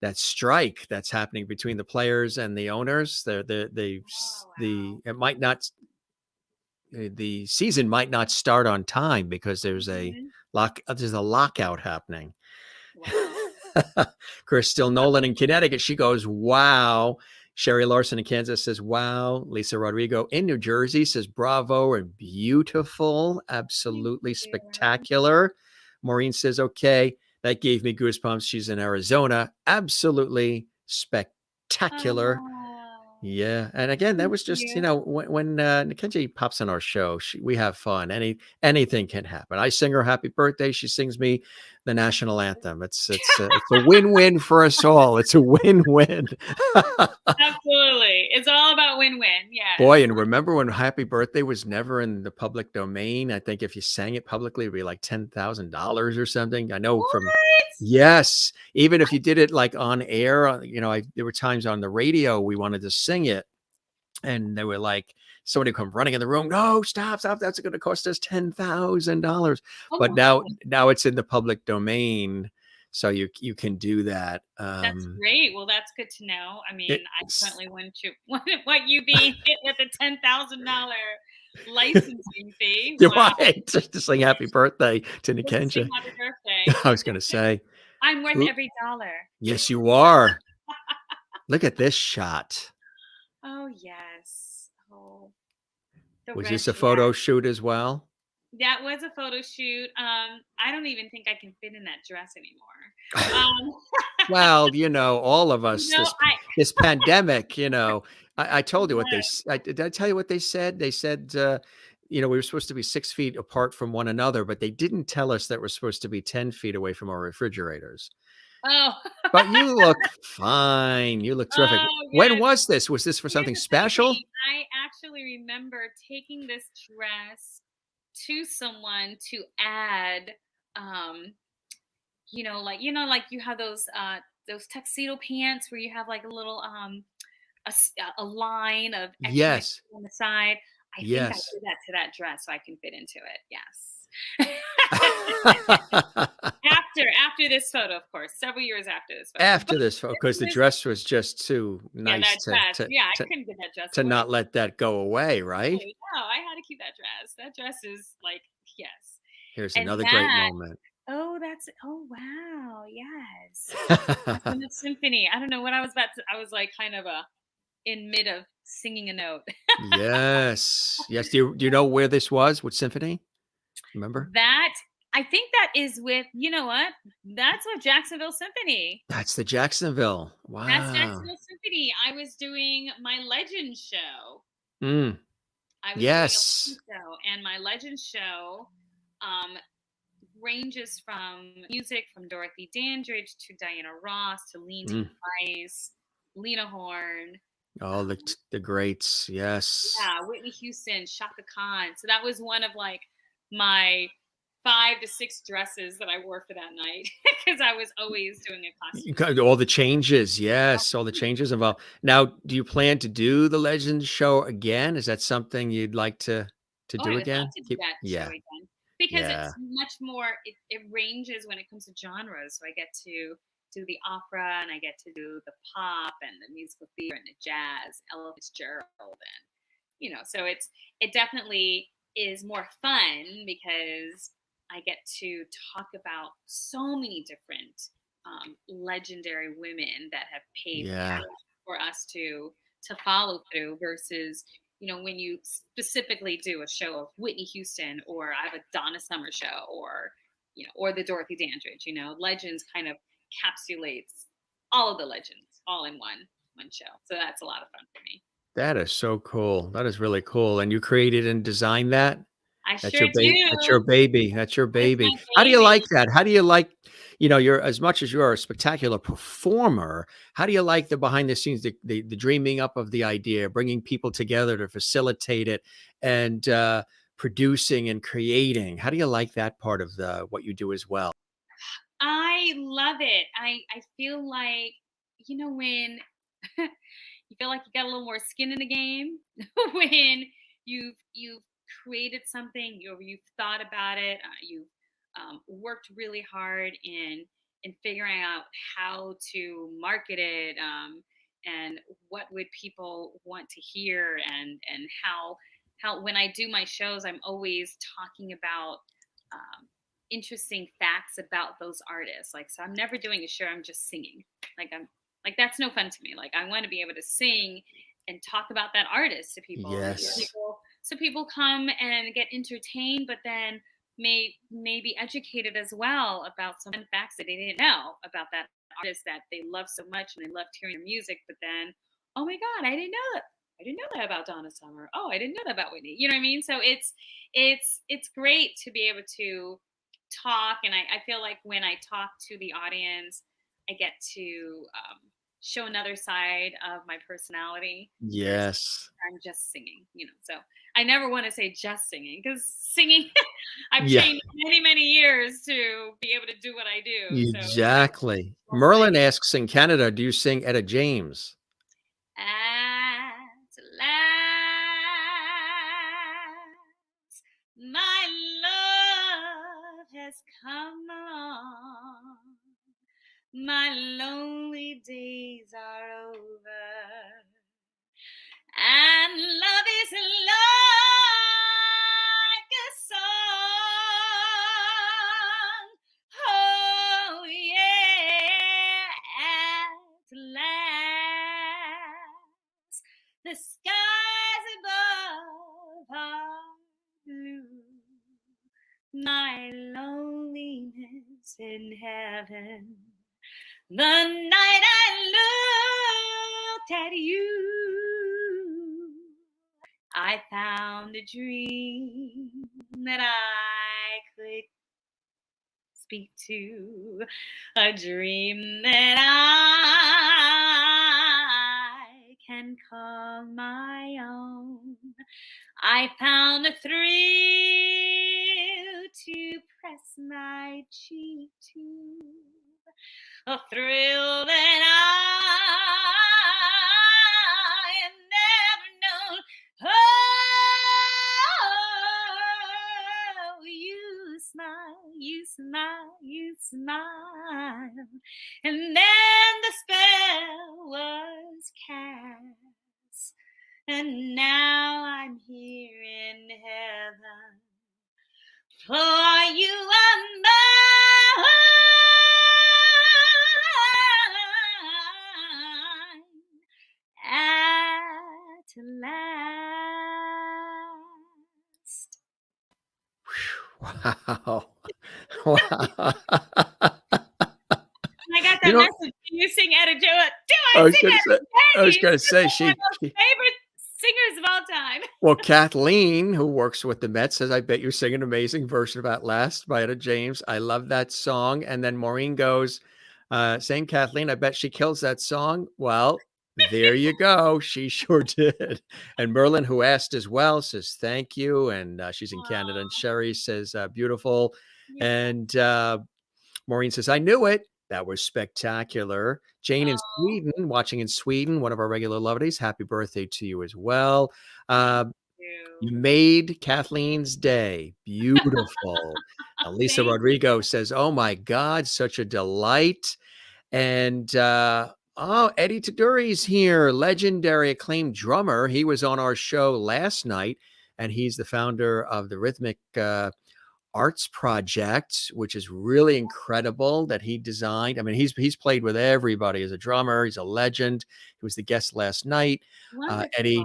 that strike that's happening between the players and the owners. The season might not start on time because there's a lockout happening. Wow. Crystal Nolan in Connecticut, she goes, wow. Sherry Larson in Kansas says, wow. Lisa Rodrigo in New Jersey says, bravo and beautiful. Absolutely spectacular. Maureen says, okay. That gave me goosebumps. She's in Arizona. Absolutely spectacular. Yeah. And again, that was just, when nuh-KEN-JEE pops on our show, we have fun. Anything can happen. I sing her happy birthday. She sings me the national anthem. It's a win-win for us all. It's a win-win. Absolutely. It's all about win-win. Yeah. Boy, and remember when happy birthday was never in the public domain? I think if you sang it publicly, it'd be like $10,000 or something. I know yes. Even if you did it like on air, there were times on the radio, we wanted to sing it. And they were like, somebody come running in the room. No, stop. That's going to cost us $10,000. But now it's in the public domain. So you can do that. That's great. Well, that's good to know. I mean, I certainly wouldn't want you being hit with a $10,000 licensing fee. You're right. Just to sing happy birthday to nuh-KEN-JEE. Happy birthday. I was going to say. I'm worth every dollar. Yes, you are. Look at this shot. Oh, yes. Oh. Was this a photo shoot as well? that was a photo shoot. I don't even think I can fit in that dress anymore. Well, all of You us, know, this pandemic, I told you what yeah. did I tell you what they said? They said, we were supposed to be 6 feet apart from one another, but they didn't tell us that we're supposed to be 10 feet away from our refrigerators. Oh, But you look fine. You look terrific. oh When yes. was this? Was this for Here's something the funny special? thing. I actually remember taking this dress to someone to add, um, like you have those tuxedo pants where you have like a little a line of extra Yes. material on the side. I think I Yes. did that to that dress so I can fit into it. Yes. After this photo, of course, several years after this photo. But After this, because the this, dress was just too yeah, nice that dress. Yeah, I couldn't give that dress to away. not let that go away, Oh, right? no, I had to keep that dress. That dress is like, yes. Here's And another great that, moment. oh wow, yes. Jacksonville Symphony. I don't know what I was about to, I was like kind of in mid of singing a note. Yes. Yes. Do you know where this was? What symphony? Remember? That I think that is with, you know what? That's with Jacksonville Symphony. That's the Jacksonville. That's Wow. Jacksonville Symphony. I was doing my legend show. Mm. I was doing a Yes. legend show, and my legend show um, ranges from music from Dorothy Dandridge to Diana Ross to Lean Mm. Tim Rice, Lena Horne, All the greats. Yes. yeah, Whitney Houston, Shaka Khan. So that was one of like my 5 to 6 dresses that I wore for that night because I was always doing a You costume. got all the changes. Yes. All the changes involved. Now, do you plan to do the Legends show again? Is that something you'd like to Oh, do I would love again? to do that show Yeah. again because Yeah. it's much more. It ranges when it comes to genres. So I get to do the opera and I get to do the pop and the musical theater and the jazz, Ella Fitzgerald, and so it definitely is more fun because I get to talk about so many different legendary women that have paved Yeah. paths for us to follow through versus when you specifically do a show of Whitney Houston or I have a Donna Summer show or the Dorothy Dandridge, legends kind of encapsulates all of the legends all in one show. So that's a lot of fun for me. That is so cool. That is really cool. And you created and designed that? I That's sure your baby. That's your do. baby. That's your It's baby. my How do you baby. like that? How do you like, you're as much as you're a spectacular performer, how do you like the behind the scenes, the dreaming up of the idea, bringing people together to facilitate it and producing and creating? How do you like that part of the what you do as well? I love it. I feel like when you feel like you got a little more skin in the game when you've created something, you've thought about it, you've worked really hard in figuring out how to market it, and what would people want to hear, and how when I do my shows, I'm always talking about interesting facts about those artists. Like, so I'm never doing a show I'm just singing. Like that's no fun to me. Like I want to be able to sing and talk about that artist to people, and Yes. so people come and get entertained, but then may be educated as well about some fun facts that they didn't know about that artist that they love so much and they loved hearing their music. But then, oh my God, I didn't know that. I didn't know that about Donna Summer. Oh, I didn't know that about Whitney. You know what I mean? So it's great to be able to talk, and I feel like when I talk to the audience, I get to show another side of my personality versus Yes. I'm just singing. So I never want to say just singing because singing, I've Yeah. trained many years to be able to do what I do. So Exactly. don't Merlin sing. asks in Canada, do you sing Etta James? At last, my love has come along. My lonely days are over, and love is like a song. Oh yeah, at last the skies above are blue, my loneliness in heaven. The night I looked at you, I found a dream that I could speak to, a dream that I can call my own. I found a thrill to press my cheek to, a thrill that I had never known. Oh, you smile, you smile, you smile, and then the spell was cast, and now I'm here in heaven, for you are mine at last. Wow. Wow. I got that You know, message. Can you sing Etta Jo? Do I I was sing gonna say, Etta I was Jo? gonna say She's one of my most she favorite singers of all time. well, Kathleen, who works with the Mets, says, I bet you sing an amazing version of At Last by Etta James. I love that song. And then Maureen goes, saying, Kathleen, I bet she kills that song. Well, there you go. She sure did. And Merlin, who asked as well, says, thank you. And she's in Canada. And Sherry says, beautiful. Yeah. And Maureen says, I knew it. That was spectacular. Jane in Sweden, watching in Sweden, one of our regular lovelies. Happy birthday to you as well. You made Kathleen's day. Beautiful. Lisa Rodrigo says, oh my God, such a delight. And Eddie Taduri's here, legendary acclaimed drummer. He was on our show last night, and he's the founder of the Rhythmic Arts Project, which is really incredible that he designed. I mean, he's played with everybody as a drummer. He's a legend. He was the guest last night. Eddie,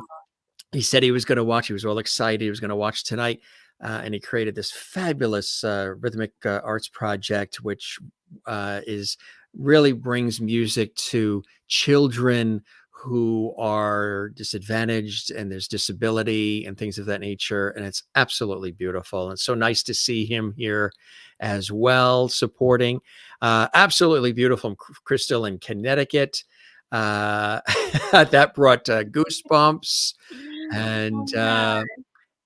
he said he was going to watch. He was all excited. He was going to watch tonight. And he created this fabulous Rhythmic Arts Project, which is really brings music to children who are disadvantaged, and there's disability and things of that nature. And it's absolutely beautiful. And it's so nice to see him here as well, supporting. Absolutely beautiful. Crystal in Connecticut. That brought goosebumps.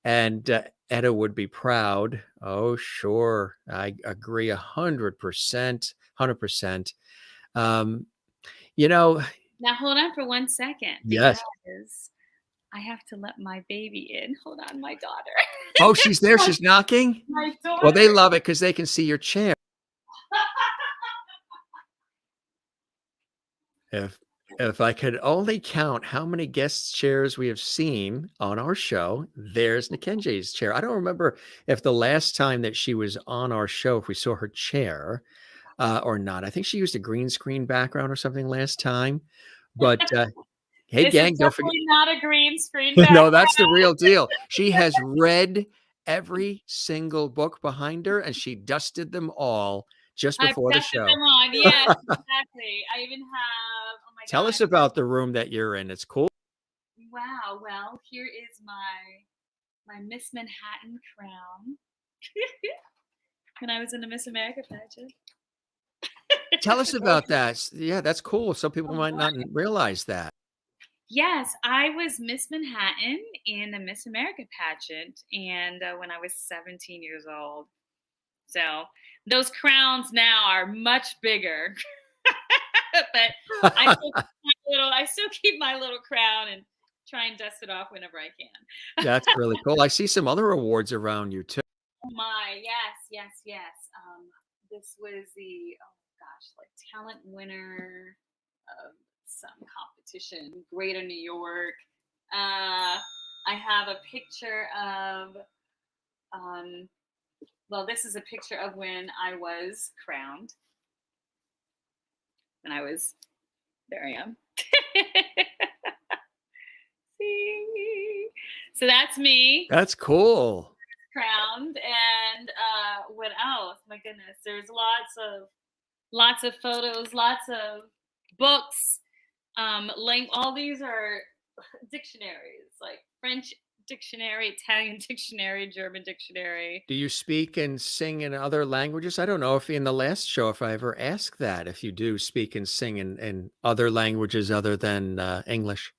And Etta would be proud. Oh, sure. I agree 100%. 100%. You know, now hold on for 1 second. Yes. Because I have to let my baby in. Hold on, my daughter. Oh, she's there. She's knocking. My daughter. Well, they love it because they can see your chair. If I could only count how many guest chairs we have seen on our show, there's nuh-KEN-JEE's chair. I don't remember if the last time that she was on our show, if we saw her chair or not. I think she used a green screen background or something last time. But hey, this gang, is don't forget. not a green screen background. No, that's the real deal. She has read every single book behind her, and she dusted them all just before the show. Them on. Yes, exactly. I even have. Oh my Tell God. us about the room that you're in. It's cool. Wow. Well, here is my Miss Manhattan crown. When I was in the Miss America pageant. Tell us about that. Yeah, that's cool. Some people might not realize that. Yes, I was Miss Manhattan in the Miss America pageant, and when I was 17 years old. So those crowns now are much bigger. But I still keep my little crown and try and dust it off whenever I can. That's really cool. I see some other awards around you too. Oh my, yes. This was the talent winner of some competition, Greater New York. I have a picture of this is a picture of when I was crowned. When I was, there I am. See? So that's me. That's cool. Crowned, and else? My goodness, there's lots of photos, lots of books. All these are dictionaries, like French dictionary, Italian dictionary, German dictionary. Do you speak and sing in other languages? I don't know if in the last show if I ever asked that, if you do speak and sing in other languages other than English.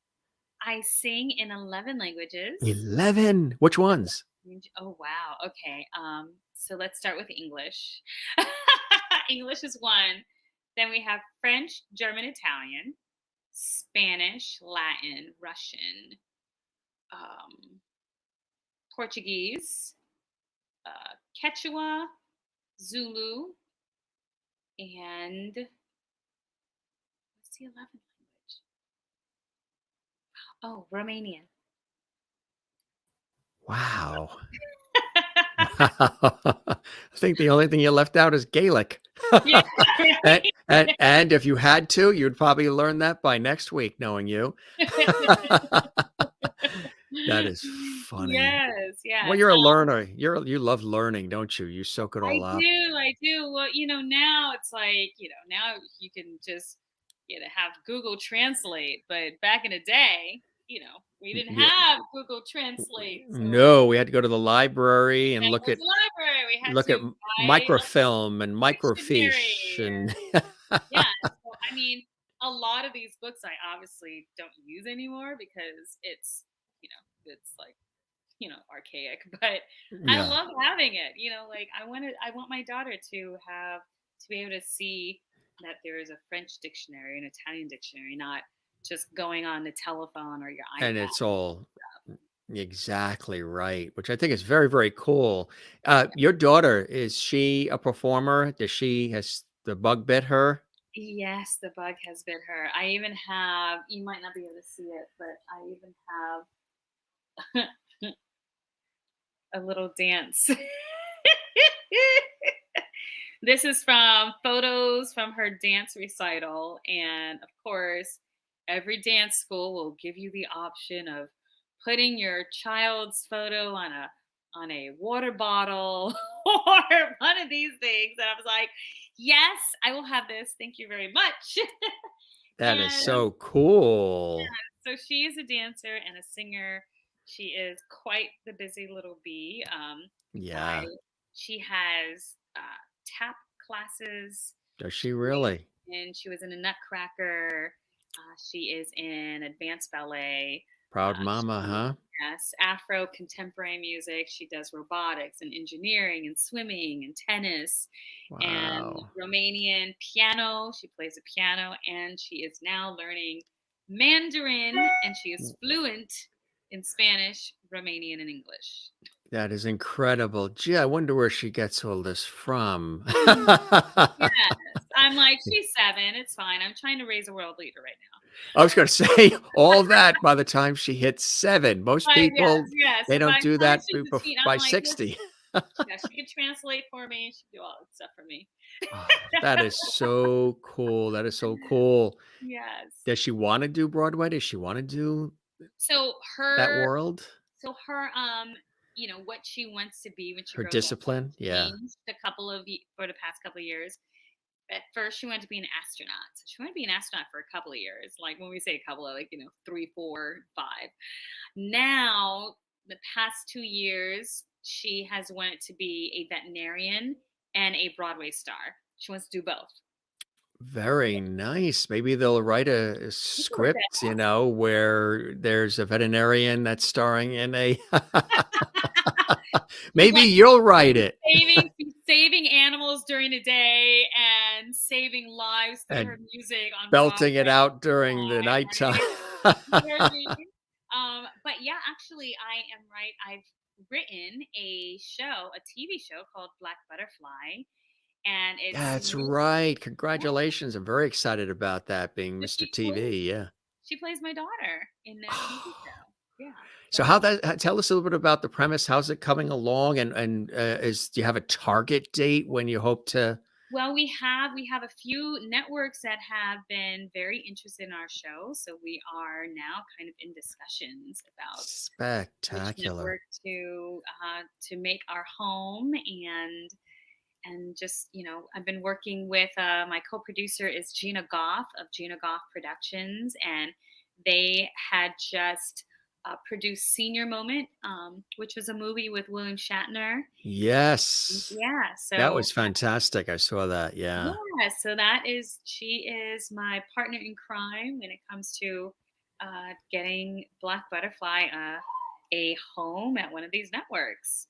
I sing in 11 languages. 11. Which ones? Oh wow. Okay. So let's start with English. English is one. Then we have French, German, Italian, Spanish, Latin, Russian, um, Portuguese, Quechua, Zulu, and what's the 11th language? Oh, Romanian. Wow. I think the only thing you left out is Gaelic. Yeah, and, right. and if you had to, you'd probably learn that by next week, knowing you. That is funny. Yes, Well, yes. you're a learner. You love learning, don't you? You soak it I all up. do, I do. Well, now it's like, now you can just, have Google Translate. But back in the day, we didn't Yeah. have Google Translate. So No, we had to go to the library and then look go to at the library. We had look to at buy microfilm and microfiche dictionary. and Yeah. So, I mean, a lot of these books I obviously don't use anymore because it's like, archaic, but I yeah. love having it. Like I want my daughter to be able to see that there is a French dictionary, an Italian dictionary, not just going on the telephone or your And iPad. it's all exactly right, which I think is very, very cool. Your daughter, is she a performer? Has the bug bit her? Yes, the bug has bit her. I even have, you might not be able to see it, but I even have a little dance. This is from photos from her dance recital. And of course, every dance school will give you the option of putting your child's photo on a water bottle or one of these things. And I was like, yes, I will have this. Thank you very much. That is And so cool. so she is a dancer and a singer. She is quite the busy little bee. I Yeah. She has tap classes. Does she really? And she was in a Nutcracker. She is in advanced ballet. Proud mama, She huh? Yes, Afro contemporary music. She does robotics and engineering and swimming and tennis and Wow. Romanian piano. She plays the piano and she is now learning Mandarin and she is fluent in Spanish, Romanian, and English. That is incredible. Gee, I wonder where she gets all this from. Yes. I'm like, she's 7. It's fine. I'm trying to raise a world leader right now. I was going to say all that by the time she hits 7. Most Yes, people, yes. they So by don't do the time that she's a teen, by I'm like, 60. yeah, she can translate for me. She can do all that stuff for me. Oh, that is so cool. That is so cool. Yes. Does she want to do Broadway? Does she want to do So that her, world? what she wants to be when she Her grows up has discipline? Yeah. changed for the past couple of years. At first, she wanted to be an astronaut. So she wanted to be an astronaut for a couple of years. Like when we say a couple of, 3, 4, 5. Now, the past 2 years, she has wanted to be a veterinarian and a Broadway star. She wants to do both. Very nice. Maybe they'll write a script, where there's a veterinarian that's starring in a maybe Like you'll write it. saving animals during the day and saving lives through her And music on belting it Broadway. out during the Right? nighttime. You know what I mean? But yeah, actually, I am right. I've written a TV show called Black Butterfly, and That's right. Congratulations. I'm very excited about that being Mr. TV. Yeah. she plays my daughter in that TV show. Yeah. So tell us a little bit about the premise. How's it coming along? And do you have a target date when you hope to? Well, we have a few networks that have been very interested in our show, so we are now kind of in discussions about which Spectacular. network to make our home, and just, I've been working with my co-producer is Gina Goff of Gina Goff Productions, and they had just produced Senior Moment, which was a movie with William Shatner. Yes. Yeah, That so was fantastic. I saw that. Yeah. yeah, so she is my partner in crime when it comes to getting Black Butterfly a home at one of these networks.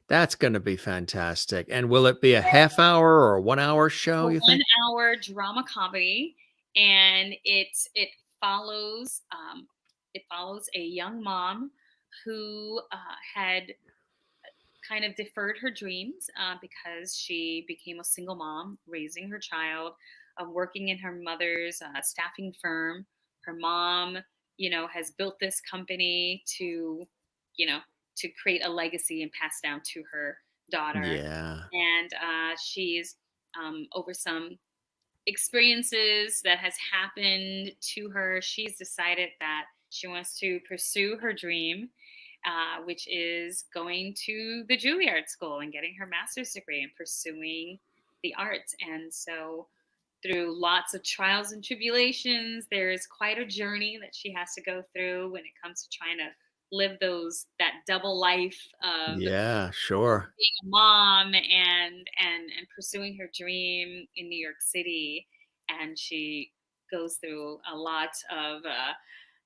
That's going to be fantastic. And will it be a half hour or a 1 hour show, A you think? 1 hour drama comedy, and it follows a young mom who had kind of deferred her dreams because she became a single mom, raising her child, working in her mother's staffing firm. Her mom, has built this company you know, to create a legacy and pass down to her daughter. Yeah. And she's over some experiences that has happened to her, she's decided that she wants to pursue her dream, which is going to the Juilliard School and getting her master's degree and pursuing the arts. And so, through lots of trials and tribulations, there's quite a journey that she has to go through when it comes to trying to live that double life of Yeah, sure. being a mom and pursuing her dream in New York City. And she goes through a lot of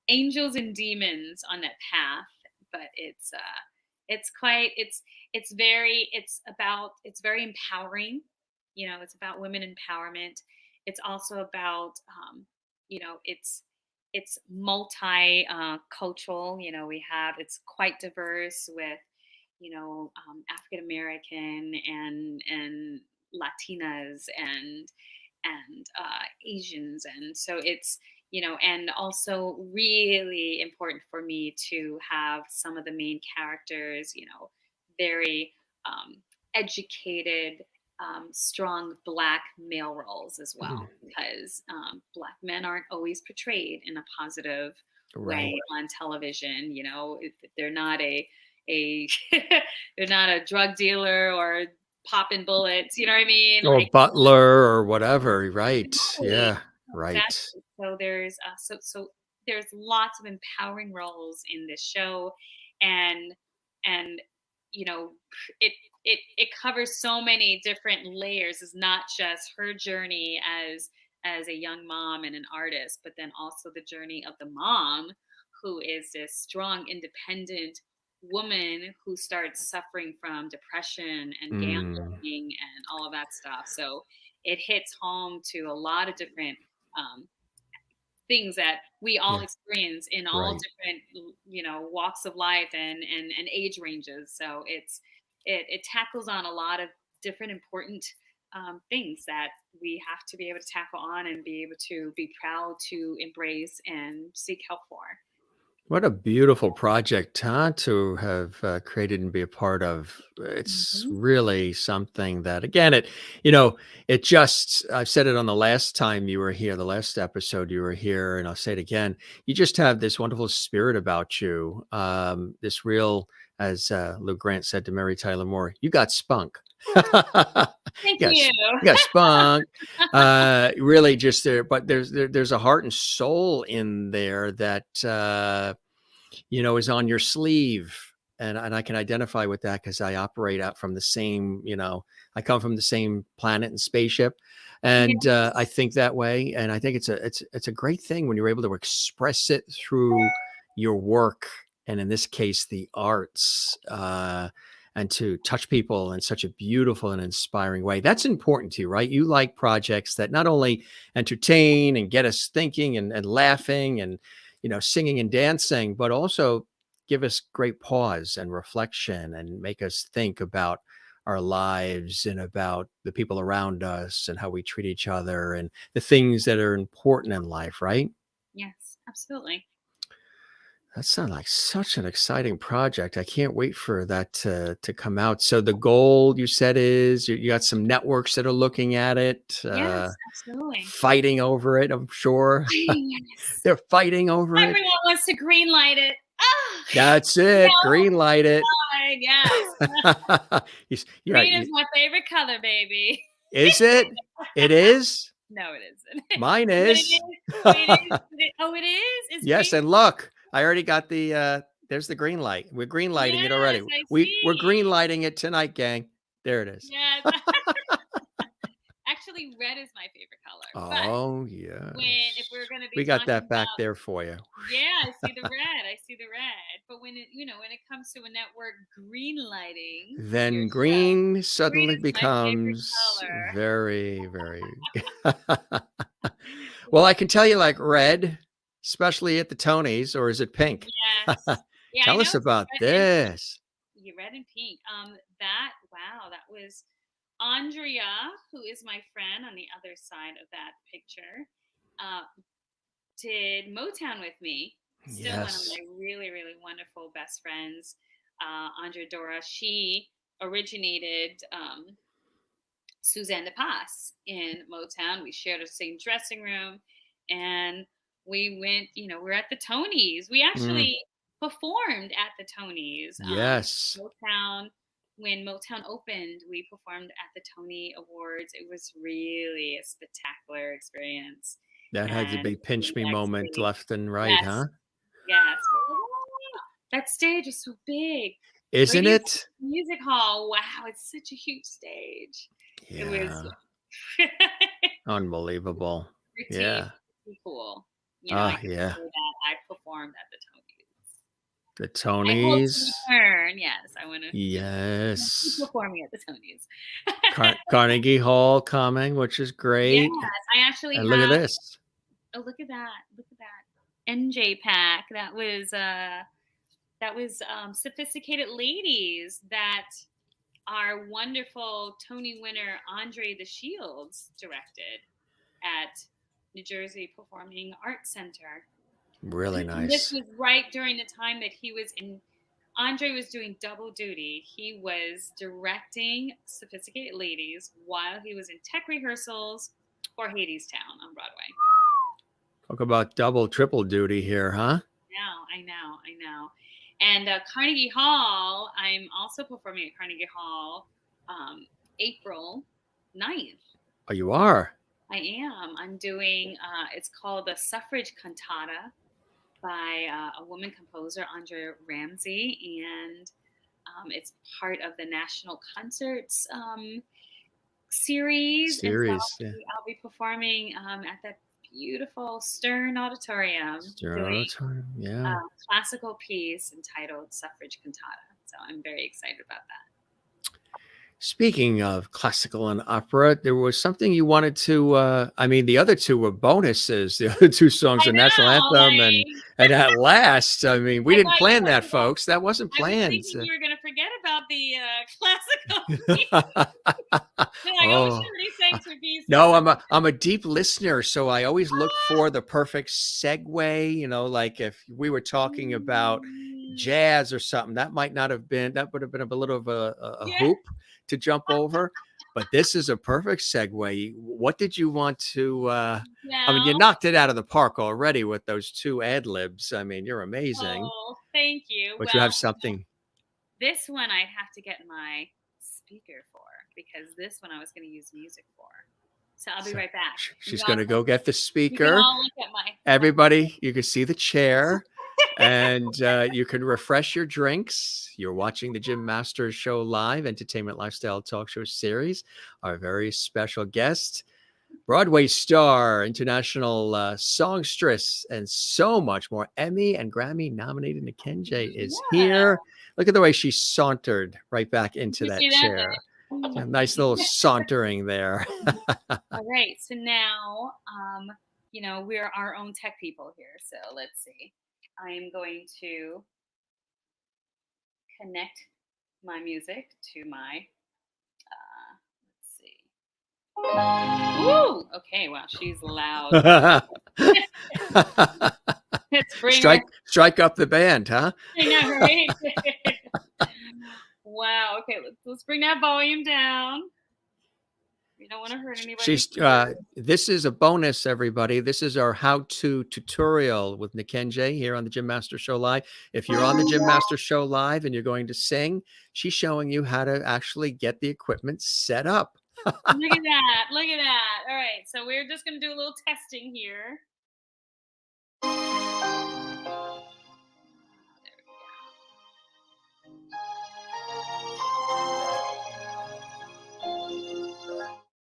angels and demons on that path. But it's very empowering. It's about women empowerment. It's also about it's multi cultural. It's quite diverse with African American and Latinas and Asians, and so it's and also really important for me to have some of the main characters, very educated, strong Black male roles as well, because Black men aren't always portrayed in a positive Right. way on television. They're not they're not a drug dealer or popping bullets. You know what I mean? Or Like, butler or whatever. Right. exactly, Yeah. Right. exactly. So there's lots of empowering roles in this show, and and you know it it covers so many different layers. It's not just her journey as a young mom and an artist, but then also the journey of the mom, who is this strong, independent woman who starts suffering from depression and gambling Mm, and all of that stuff. So it hits home to a lot of different um, things that we all yeah. experience in all Right. different walks of life and age ranges. So it tackles on a lot of different important things that we have to be able to tackle on and be able to be proud to embrace and seek help for. What a beautiful project, huh, to have created and be a part of. It's Mhm. really something that, again, it just, I've said it on the last time you were here, the last episode you were here, and I'll say it again. You just have this wonderful spirit about you. This real, as Lou Grant said to Mary Tyler Moore, you got spunk. Thank Yes, you. you got spunk. Really just there, but there's a heart and soul in there that, is on your sleeve. And I can identify with that because I operate out from the same, I come from the same planet and spaceship. And I Yes. think that way. And I think it's a great thing when you're able to express it through your work. And in this case, the arts, and to touch people in such a beautiful and inspiring way. That's important to you, right? You like projects that not only entertain and get us thinking and laughing and singing and dancing, but also give us great pause and reflection and make us think about our lives and about the people around us and how we treat each other and the things that are important in life, right? Yes, absolutely. That sounds like such an exciting project. I can't wait for that to come out. So the goal you said is you got some networks that are looking at it, Yes, absolutely. fighting over it, I'm sure. Yes. They're fighting over it. Everyone wants to green light it. Ah, That's it. no, Green light it. right. Yes. You're right. Green is my favorite color, baby. Is it? It is? No, it isn't. Mine But it is. is. Oh, it is? It's Yes, green? and look, I already got the there's the green light. We're green lighting it already. Yes, I We're green see. lighting it tonight, gang. There it is. Yes. Actually, red is my favorite color. But Oh, yes. if we're going to be We got talking that back about, there for you. yeah, I see the red. I see the red. But when it comes to a network green lighting your Then show, green green suddenly is my favorite becomes color. very, very. Well, I can tell you like red, especially at the Tonys, or is it pink? Yes. Yeah, I Tell know us it's about red and pink. this. Yeah, red and pink. That was Andrea, who is my friend on the other side of that picture, uh, did Motown with me. Still one of Yes. my really, really wonderful best friends, Andrea Dora. She originated Suzanne de Pass in Motown. We shared the same dressing room, and we went. We're at the Tonys. We Mm, actually performed at the Tonys. yes. Motown. When Motown opened, we performed at the Tony Awards. It was really a spectacular experience. That had to And be pinch me moment actually, left and right, yes, huh? yes. That stage is so big. Isn't Radio it? Music Hall. Wow, it's such a huge stage. It was Yeah. Unbelievable. pretty, Yeah. pretty cool. Oh, I can yeah. say that I performed at the Tonys. The I hope to Tonys. return. Yes, I want to keep Yes. performing at the Tonys. Carnegie Hall coming, which is Yes, great. I actually And look at have. this. Oh, look at that! Look at that NJ pack. That was sophisticated ladies that our wonderful Tony winner Andre the Shields directed at New Jersey Performing Arts Center. Really And this nice. was right during the time that Andre was doing double duty. He was directing Sophisticated Ladies while he was in tech rehearsals for Hadestown on Broadway. Talk about double, triple duty here, huh? I know. And Carnegie Hall, I'm also performing at Carnegie Hall April 9th. Oh, you are? I am. I'm doing, it's called the Suffrage Cantata by a woman composer, Andrea Ramsey, and it's part of the National Concerts series. And so Yeah. I'll be performing at that beautiful Stern Auditorium doing Yeah. a classical piece entitled Suffrage Cantata. So I'm very excited about that. Speaking of classical and opera, there was something you wanted to, the other two were bonuses. The other two songs, the national anthem and At Last. We didn't plan that, folks. That wasn't I was planned. thinking you were going to forget about the classical piece. No, I'm a deep listener, so I always look for the perfect segue. Like if we were talking about jazz or something, that would have been a little of a hoop to jump over, but this is a perfect segue. What did you want to you knocked it out of the park already with those two ad libs. You're amazing. Oh, thank you. But you have something. This one I'd have to get my speaker for, because this one I was going to use music for. So I'll be right back. She's going to go get the speaker. You can all look at Everybody, you can see the chair. And you can refresh your drinks. You're watching the Jim Masters Show live, entertainment lifestyle talk show series. Our very special guest, Broadway star, international songstress, and so much more. Emmy and Grammy nominated nuh-KEN-JEE is here. Look at the way she sauntered right back into that chair. A nice little sauntering there. All right. So now, we're our own tech people here. So let's see. I am going to connect my music to my, let's see. Woo! Okay, wow, she's loud. Strike up the band, huh? I know, right? Wow, okay, let's bring that volume down. We don't want to hurt anybody. She's this is a bonus, everybody. This is our how-to tutorial with nuh-KEN-JEE here on the Jim Master Show Live. If you're on the Jim Master Show Live and you're going to sing, she's showing you how to actually get the equipment set up. Look at that. Look at that. All right. So we're just going to do a little testing here.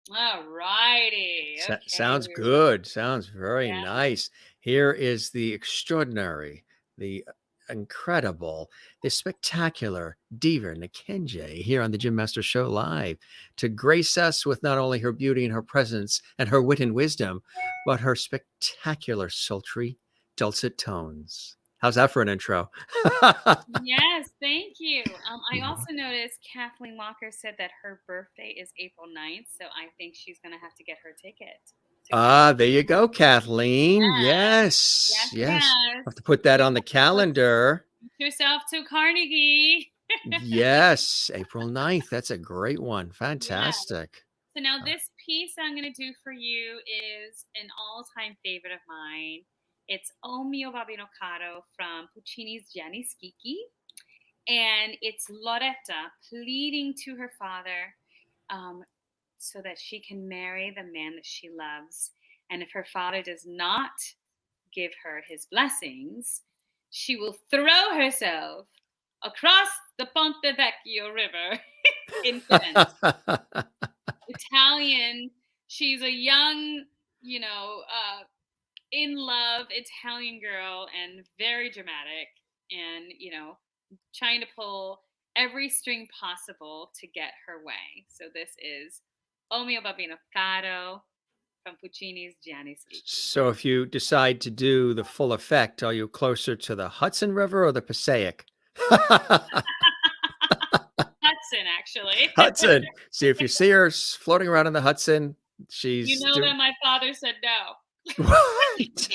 All righty. Okay. Sounds good. Sounds very nice. Here is the extraordinary, the incredible, the spectacular diva nuh-KEN-JEE here on the Jim Master Show Live to grace us with not only her beauty and her presence and her wit and wisdom, but her spectacular, sultry, dulcet tones. How's that for an intro? Yes, thank you. I also noticed Kathleen Walker said that her birthday is April 9th, so I think she's going to have to get her ticket. There you go, Kathleen. Yes. Have to put that on the calendar. Put yourself to Carnegie. Yes, April 9th. That's a great one. Fantastic. So now this piece I'm going to do for you is an all-time favorite of mine. It's O mio babbino caro from Puccini's Gianni Schicchi. And it's Loretta pleading to her father so that she can marry the man that she loves. And if her father does not give her his blessings, she will throw herself across the Ponte Vecchio River in Florence. Italian. She's a young, in love Italian girl and very dramatic and, trying to pull every string possible to get her way. So this is O mio babbino caro from Puccini's Gianni Schicchi. So if you decide to do the full effect, are you closer to the Hudson River or the Passaic? Hudson, actually. Hudson. See, if you see her floating around in the Hudson, she's... that my father said no. Right.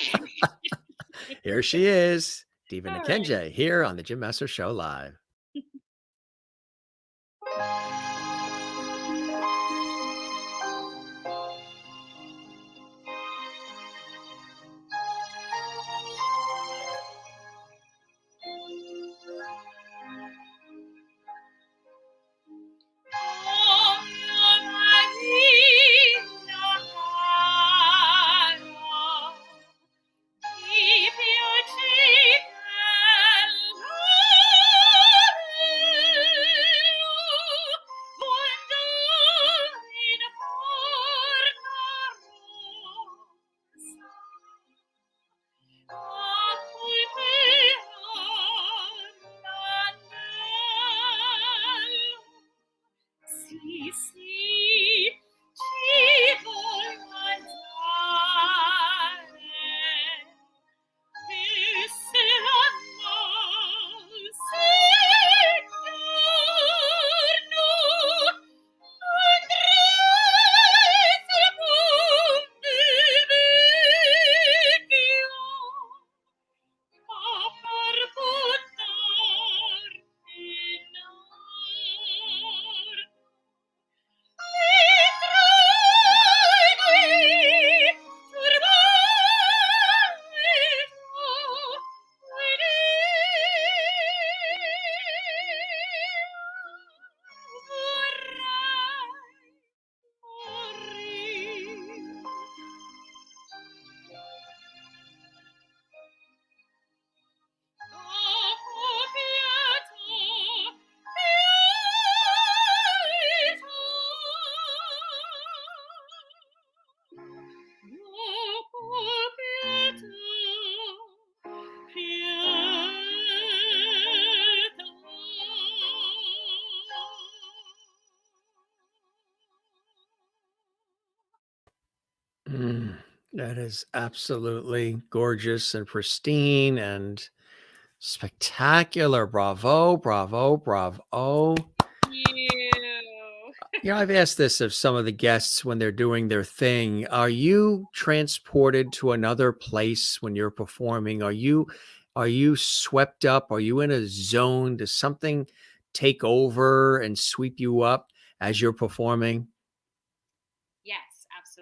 Here she is, diva nuh-KEN-JEE, here on the Jim Master Show Live. That is absolutely gorgeous and pristine and spectacular. Bravo, bravo, bravo. I've asked this of some of the guests when they're doing their thing. Are you transported to another place when you're performing? Are you swept up? Are you in a zone? Does something take over and sweep you up as you're performing?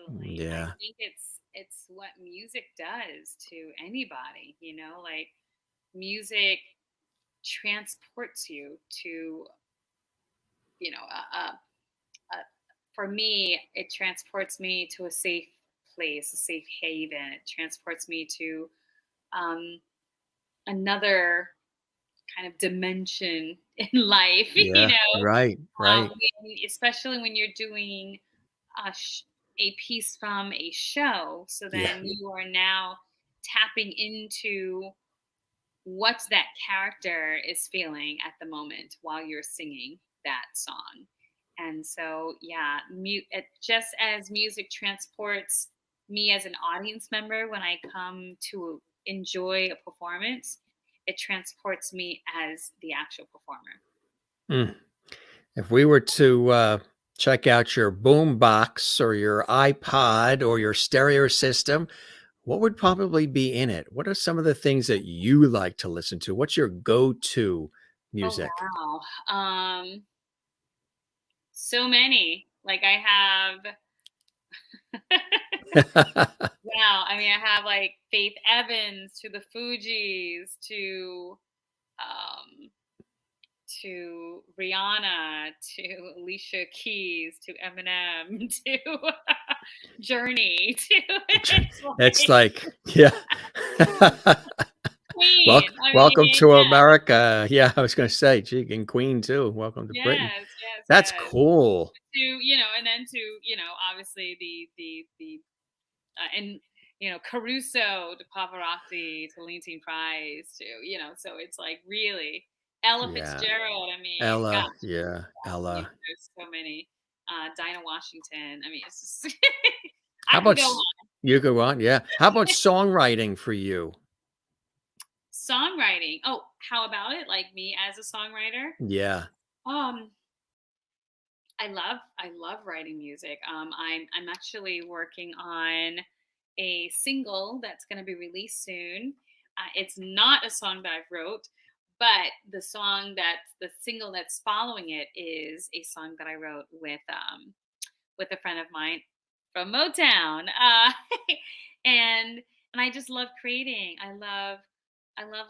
absolutely. I Yeah. think it's what music does to anybody, like music transports you to, you know, a for me, it transports me to a safe place, a safe haven. It transports me to um, another kind of dimension in life, Yeah. Right. Right. especially when you're doing a piece from a show. So Yeah. then you are now tapping into what that character is feeling at the moment while you're singing that song. And so, yeah, just as music transports me as an audience member when I come to enjoy a performance, it transports me as the actual performer. Mm. If we were to check out your boom box or your iPod or your stereo system, what would probably be in it? What are some of the things that you like to listen to? What's your go-to Oh, music? wow. So many. Like I have wow, I mean, I have like Faith Evans to the Fugees um, to Rihanna to Alicia Keys to Eminem to Journey to it's It's like like, yeah. Queen. I Welcome mean, to yeah, America. Yeah, I was going to say, gee, and Queen too. Welcome to Britain. yes, yes, That's yes. cool. And then to obviously the and Caruso to Pavarotti to Leontine Price to so it's like really Ella Yeah. Fitzgerald. I mean, gosh, Ella. Yeah. Ella. there's so many. Dinah Washington. I mean, it's just How I can about go on. you go on? Yeah. How about songwriting for you? Songwriting. Oh, how about it? Like me as a songwriter. Yeah. Um, I love writing music. I'm actually working on a single that's going to be released soon. It's not a song that I wrote, but the single that's following it is a song that I wrote with a friend of mine from Motown. And and I just love creating. I love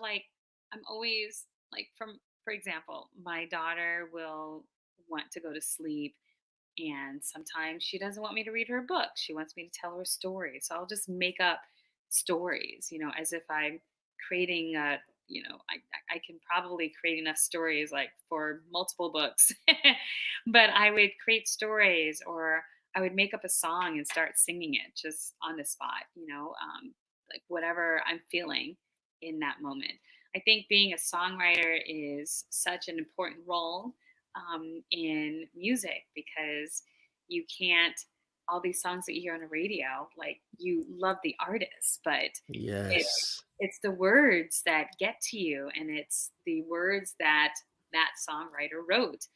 like I'm always like for example, my daughter will want to go to sleep and sometimes she doesn't want me to read her a book. She wants me to tell her a story. So I'll just make up stories, as if I'm creating I can probably create enough stories like for multiple books. But I would create stories or I would make up a song and start singing it just on the spot, like whatever I'm feeling in that moment. I think being a songwriter is such an important role in music because you can't all these songs that you hear on the radio, like you love the artist, but it's Yes. it's the words that get to you, and it's the words that that songwriter wrote.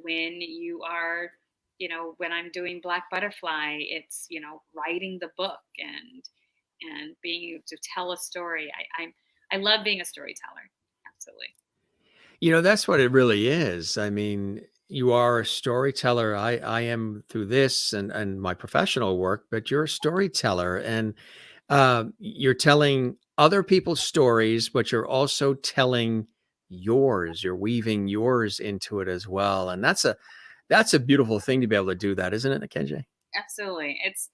When you are, when I'm doing Black Butterfly, it's writing the book and being able to tell a story. I love being a storyteller. Absolutely. That's what it really is. I mean, you are a storyteller. I am through this and my professional work, but you're a storyteller and you're telling other people's stories, but you're also telling yours. You're weaving yours into it as well. And that's a beautiful thing to be able to do that, isn't it, Nyh-KEN-JEE? Absolutely. It's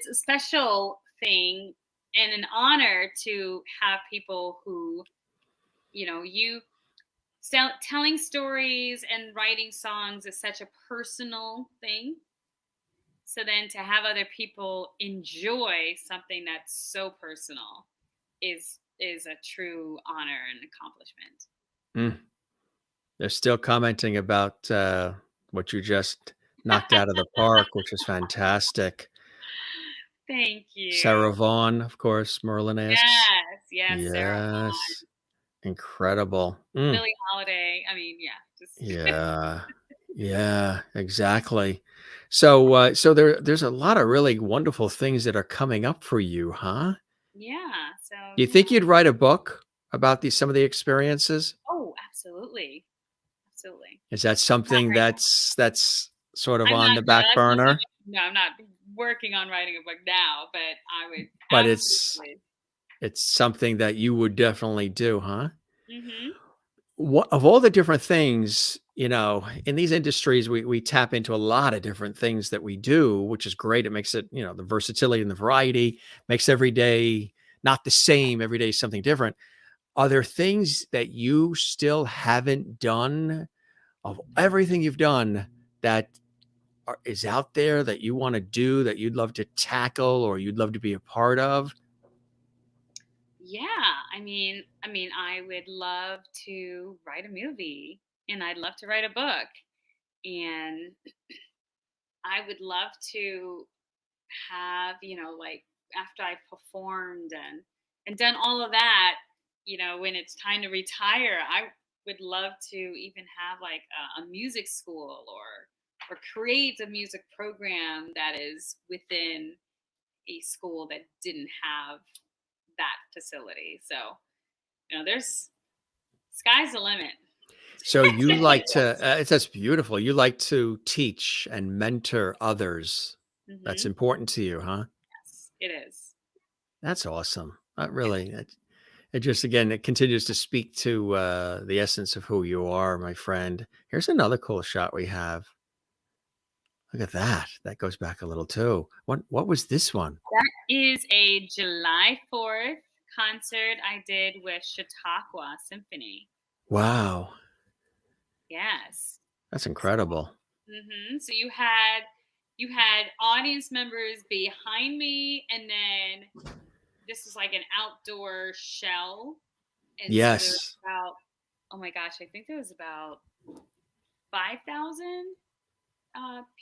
a special thing and an honor to have people who, you telling stories and writing songs is such a personal thing. So then to have other people enjoy something that's so personal is a true honor and accomplishment. Mm. They're still commenting about what you just knocked out of the park, which is fantastic. Thank you. Sarah Vaughan, of course, Merlin asks. Yes, yes, Sarah Yes. Vaughan, Incredible. Mm. Billie Holiday. I mean, yeah, just Yeah. Yeah, exactly. So there's a lot of really wonderful things that are coming up for you, huh? yeah. So Do you yeah. think you'd write a book about some of the experiences? Oh, absolutely, absolutely. Is that Not something right that's sort of now. I'm on not the sure. back burner? No, I'm not working on writing a book now, but I would But absolutely. it's something that you would definitely do, huh? Mhm. What of all the different things, in these industries, we tap into a lot of different things that we do, which is great. It makes it, the versatility and the variety makes every day not the same. Every day is something different. Are there things that you still haven't done of everything you've done that is out there that you want to do, that you'd love to tackle or you'd love to be a part of? Yeah, I mean, I would love to write a movie, and I'd love to write a book, and I would love to have, like after I've performed and done all of that, when it's time to retire, I would love to even have like a music school or create a music program that is within a school that didn't have that facility. So, there's sky's the limit. So you like to, that's beautiful. You like to teach and mentor others. That's Hmm. important to you, huh? Yes, it is. That's awesome. It just, again, it continues to speak to the essence of who you are, my friend. Here's another cool shot we have. Look at that. That goes back a little too. What was this one? That is a July 4th concert I did with Chautauqua Symphony. Wow. Yes. That's So, incredible. so you had audience members behind me, and then this was like an outdoor shell, and so there was Yes. about, oh my gosh, I think there was about 5,000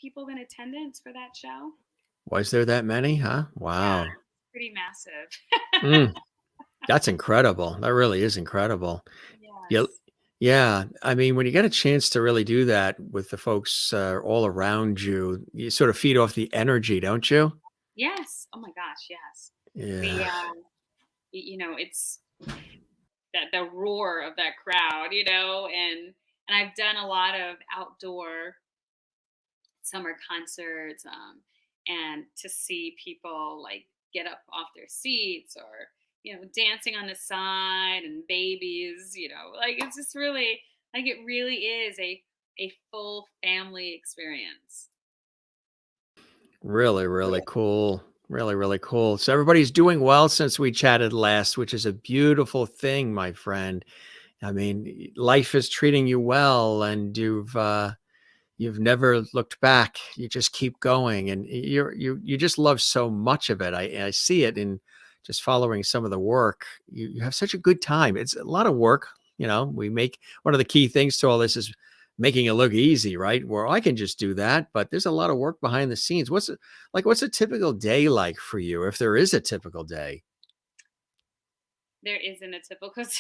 people in attendance for that show. Was there that many, huh? Yeah, Wow. pretty massive. Mm, that's incredible. That really is incredible. Yeah. Yes. Yeah. I mean, when you get a chance to really do that with the folks all around you, you sort of feed off the energy, don't you? Yes. Oh my gosh, yes. The Yeah. it's that the roar of that crowd, and I've done a lot of outdoor summer concerts, and to see people like get up off their seats or dancing on the side, and babies, like it's just really, like, it really is a full family experience. Really, really cool. Really, really cool. So everybody's doing well since we chatted last, which is a beautiful thing, my friend. I mean, life is treating you well and you've never looked back. You just keep going, and you just love so much of it. I see it in just following some of the work. You have such a good time. It's a lot of work. We make one of the key things to all this is making it look easy, right? Where I can just do that, but there's a lot of work behind the scenes. What's a typical day like for you, if there is a typical day? There isn't a typical day.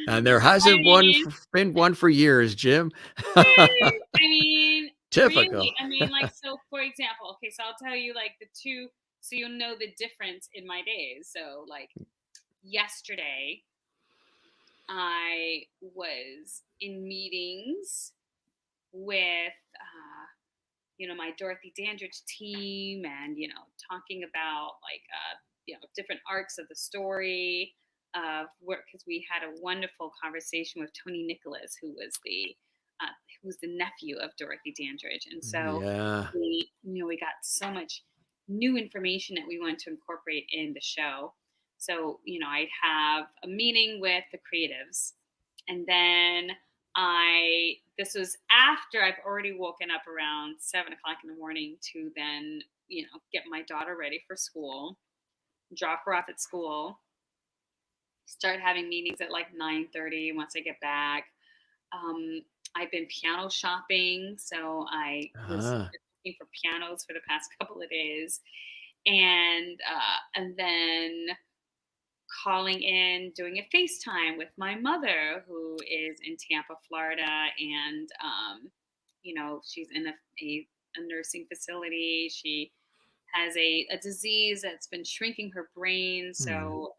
And there I hasn't mean, been one for years, Jim. really, Typical. like, so for example, okay, so I'll tell you like the two, so you'll know the difference in my days. So, like, yesterday, I was in meetings with, my Dorothy Dandridge team, and, talking about like, different arcs of the story of work, because we had a wonderful conversation with Tony Nicholas, who's the nephew of Dorothy Dandridge. And so Yeah. we got so much new information that we wanted to incorporate in the show. So, I'd have a meeting with the creatives, and then this was after I've already woken up around 7 o'clock in the morning to then, get my daughter ready for school, drop her off at school, start having meetings at like 9:30 once I get back. Um, I've been piano shopping, so I was Ah, looking for pianos for the past couple of days, and then calling in, doing a FaceTime with my mother, who is in Tampa, Florida, and she's in a nursing facility. She has a disease that's been shrinking her brain, hmm, so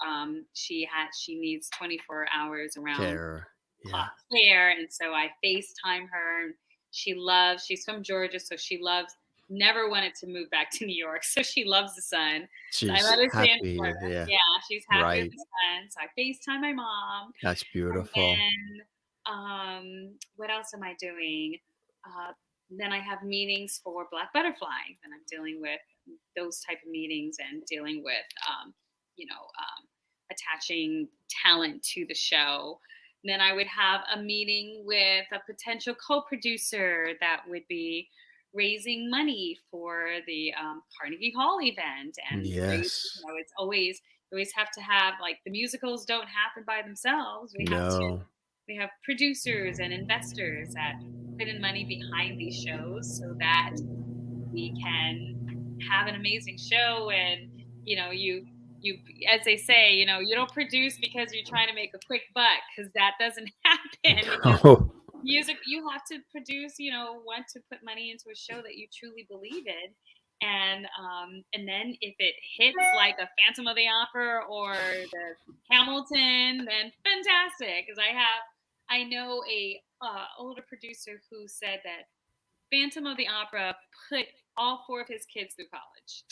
she needs 24 hours around care. Yeah. clock care, and so I FaceTime her. she's from Georgia, so she never wanted to move back to New York. So she loves the sun. So I She's let her stay in happy. Florida. Yeah. Yeah, she's happy with Right. the sun. So I FaceTime my mom. That's And beautiful. then, what else am I doing? Then I have meetings for Black Butterfly, and I'm dealing with those type of meetings and dealing with, attaching talent to the show. And then I would have a meeting with a potential co-producer that would be raising money for the Carnegie Hall event, and Yes. it's always you always have to have, like, the musicals don't happen by themselves. No. We have producers and investors that put in money behind these shows so that we can have an amazing show. And you as they say, you don't produce because you're trying to make a quick buck, because that doesn't happen. Because Oh, music, you have to produce, want to put money into a show that you truly believe in. And then if it hits like a Phantom of the Opera or the Hamilton, then fantastic, because I know a older producer who said that Phantom of the Opera put all 4 of his kids through college.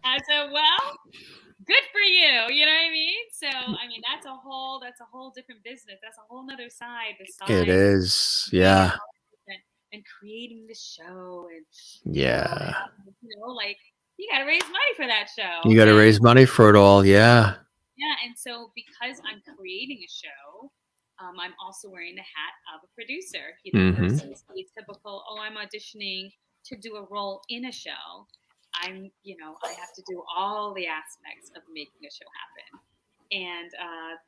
I said, well, good for you. You know what I mean? So, I mean, that's a whole different business. That's a whole nother side it besides, is. Yeah. and creating the show. And, Yeah. like, you got to raise money for that show. You got to raise money for it all. Yeah. Yeah. And so because I'm creating a show, I'm also wearing the hat of a producer, versus the typical, I'm auditioning to do a role in a show. I have to do all the aspects of making a show happen. And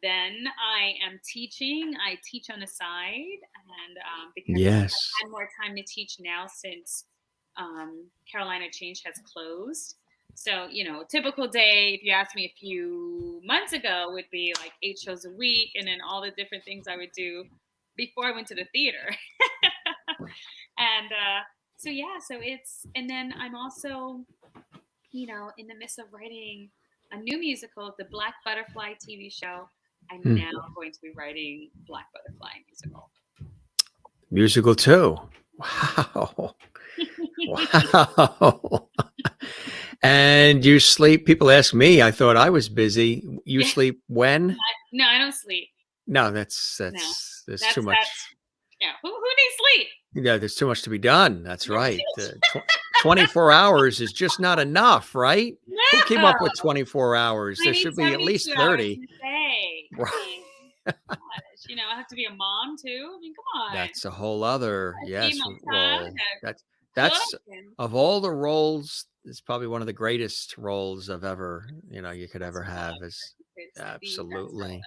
then I am teaching. I teach on the side, and because Yes. I've had more time to teach now since Carolina Change has closed. So, a typical day, if you asked me a few months ago, would be like 8 shows a week, and then all the different things I would do before I went to the theater. And and then I'm also, in the midst of writing a new musical, the Black Butterfly TV show. I'm now going to be writing Black Butterfly musical. Musical too. Wow. Wow. And you sleep? People ask me. I thought I was busy. You sleep when? No, I don't sleep. No, there's too much. Who needs sleep? Yeah, there's too much to be done. That's right. 24 hours is just not enough, right? No. Who came up with 24 hours? I there need should be at least 30. Right. I have to be a mom too. I mean, come on. That's a whole other role. That's cook of all the roles, it's probably one of the greatest roles of ever, you could ever have. Is absolutely.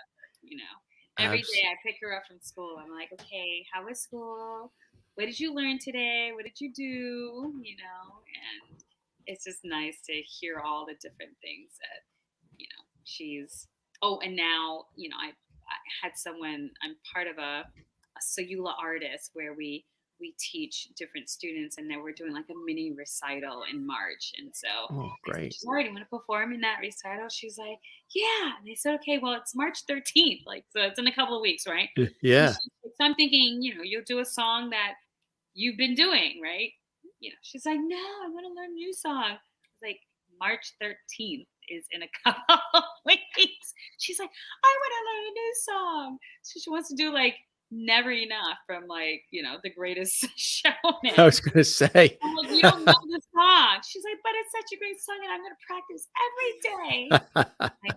Every day I pick her up from school. I'm like, okay, how was school? What did you learn today? What did you do? And it's just nice to hear all the different things that, she's. Oh, and now, I had someone. I'm part of a Sayula artist where we teach different students, and then we're doing like a mini recital in March. And so, great. She's already want to perform in that recital. She's like, yeah. And they said, okay, well, it's March 13th, so it's in a couple of weeks, right? Yeah. So I'm thinking, you'll do a song that you've been doing, right? She's like, no, I want to learn a new song. It's like March 13th is in a couple of weeks. She's like, I want to learn a new song. So she wants to do like Never Enough from The Greatest Showman. I was gonna say. I'm like, you don't know the song. She's like, but it's such a great song, and I'm gonna practice every day. Like,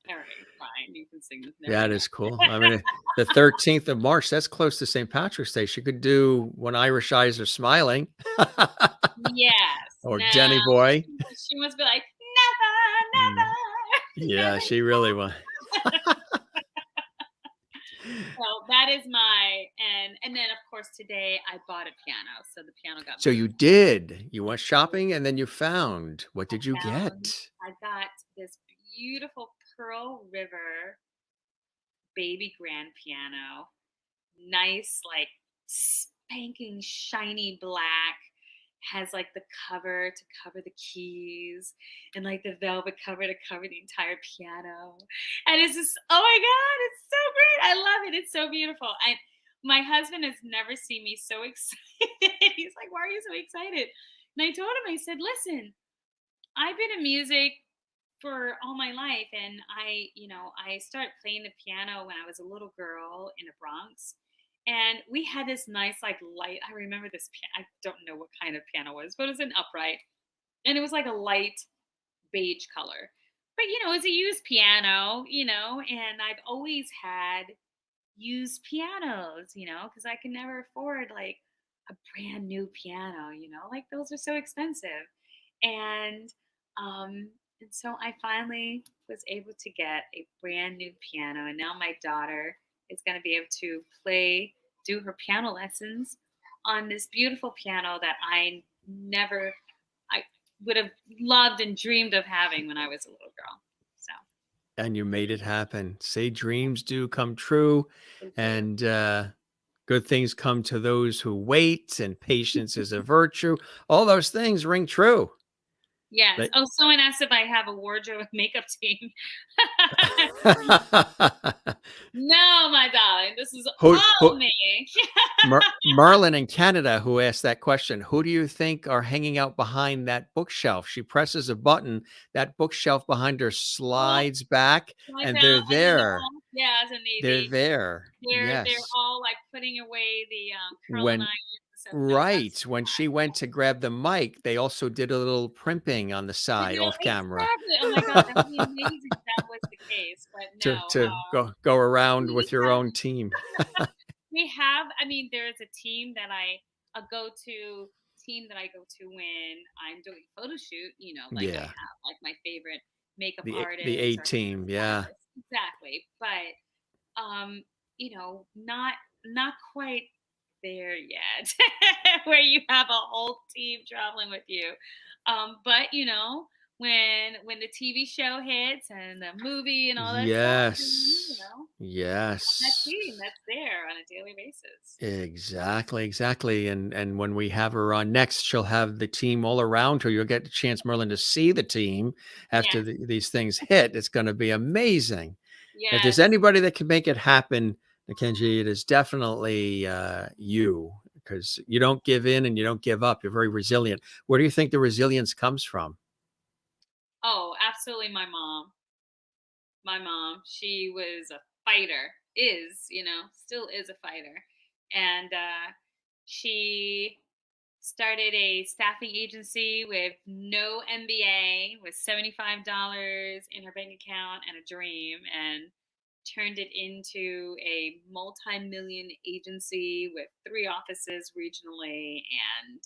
all right, fine, you can sing this. That is cool. I mean, the 13th of March, that's close to St. Patrick's Day. She could do When Irish Eyes Are Smiling. Yes. Or Jenny Boy. She must be like, never. Yeah, she really was. So that is and then of course today I bought a piano, so the piano got. So you did. You went shopping and then you found. What did you get? I got this beautiful Pearl River baby grand piano, nice, like spanking shiny black. Has like the cover to cover the keys and like the velvet cover to cover the entire piano. And it's just, oh my God, it's so great. I love it. It's so beautiful. My husband has never seen me so excited. He's like, "Why are you so excited?" And I told him, I said, "Listen, I've been in music for all my life, and I started playing the piano when I was a little girl in the Bronx, and we had this nice like light. I remember this. I don't know what kind of piano it was, but it was an upright, and it was like a light beige color. But it's a used piano, and I've always had used pianos, because I can never afford like a brand new piano, like those are so expensive. And and so I finally was able to get a brand new piano, and now my daughter is going to be able to do her piano lessons on this beautiful piano that I would have loved and dreamed of having when I was a little girl. So And you made it happen. Say dreams do come true, they do. and good things come to those who wait, and patience is a virtue. All those things ring true. Yes. But Oh, someone asked if I have a wardrobe and makeup team. No, my darling, this is who all me. Merlin in Canada, who asked that question, who do you think are hanging out behind that bookshelf? She presses a button, that bookshelf behind her Oh, slides back, like and that they're on the there. wall. Yes, and They're there. they're Yes. all like putting away the curling When irons. So no, Right. that's When she went to grab the mic, they also did a little primping on the side off camera exactly. Oh my god, that would be amazing if that was the case. But to no, go around with we your have own team. we have. I mean, there's a team that a go-to team that I go to when I'm doing a photo shoot. Like I Yeah. have like my favorite makeup The A artist or team. Yeah. stylist. Exactly. But not quite there yet, where you have a whole team traveling with you. But when the TV show hits and the movie and all that stuff, then, Yes. that Yes. team that's there on a daily basis. Exactly, exactly. And when we have her on next, she'll have the team all around her. You'll get the chance, Merlin, to see the team Yeah. after these things hit. It's going to be amazing. If there's Yes. anybody that can make it happen, nuh-KEN-JEE, it is definitely you, because you don't give in and you don't give up. You're very resilient. Where do you think the resilience comes from? Oh, absolutely. My mom, she was a fighter, still is a fighter. And she started a staffing agency with no MBA, with $75 in her bank account and a dream, and turned it into a multi-million agency with 3 offices regionally. And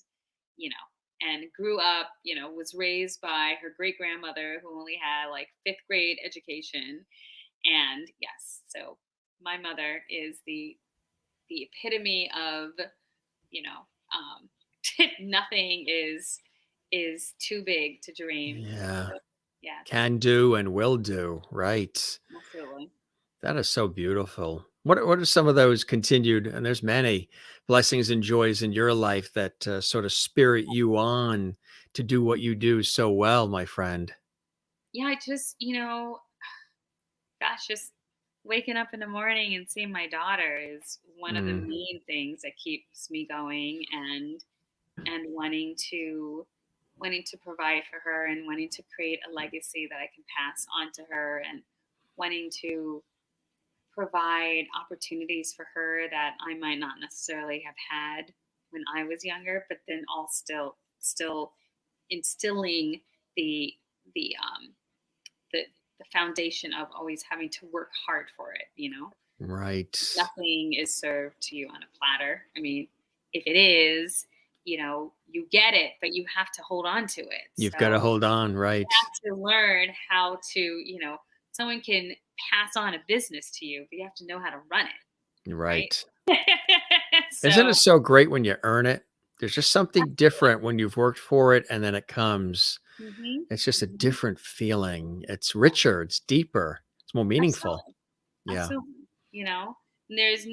you know and grew up, was raised by her great grandmother, who only had like 5th grade education. And yes, so my mother is the epitome of, you know um nothing is too big to dream. Yeah, So, yes, can do and will do. Right. absolutely. That is so beautiful. What are some of those continued, and there's many blessings and joys in your life that sort of spirit you on to do what you do so well, my friend? Yeah, I just, gosh, just waking up in the morning and seeing my daughter is one of the Mm, main things that keeps me going. And wanting to provide for her, and wanting to create a legacy that I can pass on to her, and wanting to provide opportunities for her that I might not necessarily have had when I was younger, but then all still instilling the the um the the foundation of always having to work hard for it. right. Nothing is served to you on a platter. I mean, if it is, you get it, but you have to hold on to it. You've got to So hold on, you right? have to learn how to, someone can pass on a business to you, but you have to know how to run it, right? Right. Isn't it So, so great when you earn it? There's just something absolutely. different when you've worked for it and then it comes. Hmm. It's just a Hmm. different feeling. It's richer, it's deeper, it's more meaningful. Absolutely. Yeah. Absolutely. And there's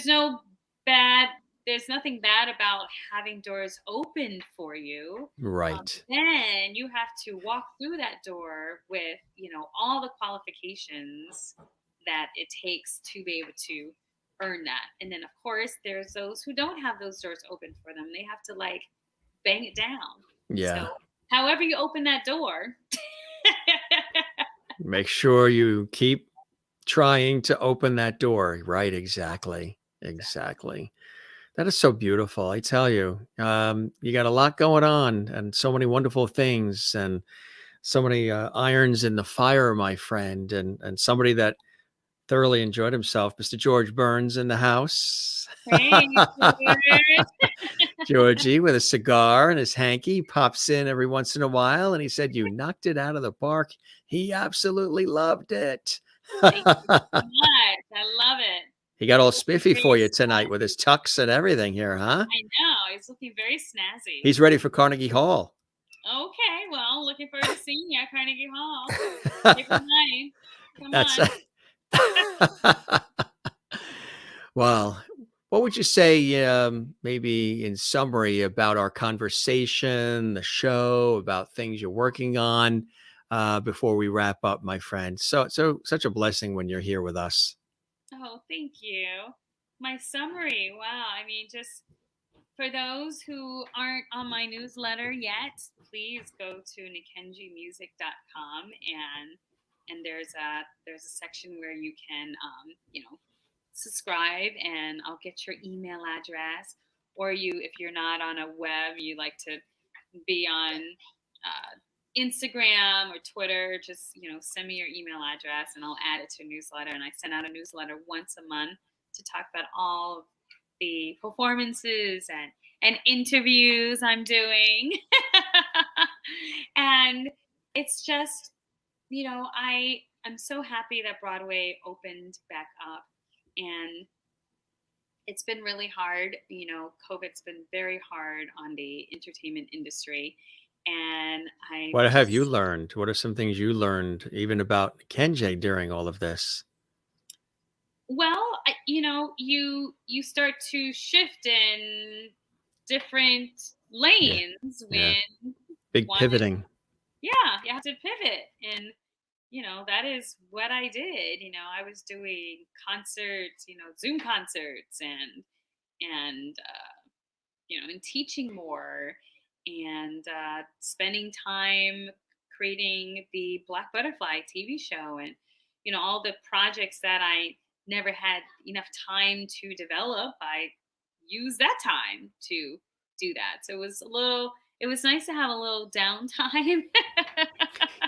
no bad, there's nothing bad about having doors open for you. Right. Then you have to walk through that door with, all the qualifications that it takes to be able to earn that. And then, of course, there's those who don't have those doors open for them. They have to like bang it down. Yeah. So, however you open that door, Make sure you keep trying to open that door. Right. Exactly. Exactly. That is so beautiful. I tell you, you got a lot going on and so many wonderful things and so many irons in the fire, my friend, and somebody that thoroughly enjoyed himself. Mr. George Burns in the house. thanks, George. Georgie with a cigar and his hanky pops in every once in a while. And he said, "You knocked it out of the park." He absolutely loved it. Thank you so much. I love it. He got all spiffy for you tonight with his tux and everything here, huh? I know. He's looking very snazzy. He's ready for Carnegie Hall. Okay. Well, looking forward to seeing you at Carnegie Hall. April 9th. Come That's on. Well, what would you say, maybe in summary, about our conversation, the show, about things you're working on, before we wrap up, my friend? So such a blessing when you're here with us. Oh, thank you. My summary. Wow. I mean, just for those who aren't on my newsletter yet, please go to nuh-KEN-JEemusic.com and there's a section where you can subscribe, and I'll get your email address. Or if you're not on a web, you like to be on Instagram or Twitter, just send me your email address and I'll add it to a newsletter. And I send out a newsletter once a month to talk about all of the performances and interviews I'm doing. And it's just, I'm so happy that Broadway opened back up, and it's been really hard. COVID's been very hard on the entertainment industry. And What have you learned? What are some things you learned even about KEN-JEE during all of this? Well, you start to shift in different lanes when big pivoting. You have to pivot, and that is what I did. I was doing concerts, Zoom concerts, and teaching more, and spending time creating the Black Butterfly TV show, and all the projects that I never had enough time to develop. I used that time to do that. So it was nice to have a little downtime.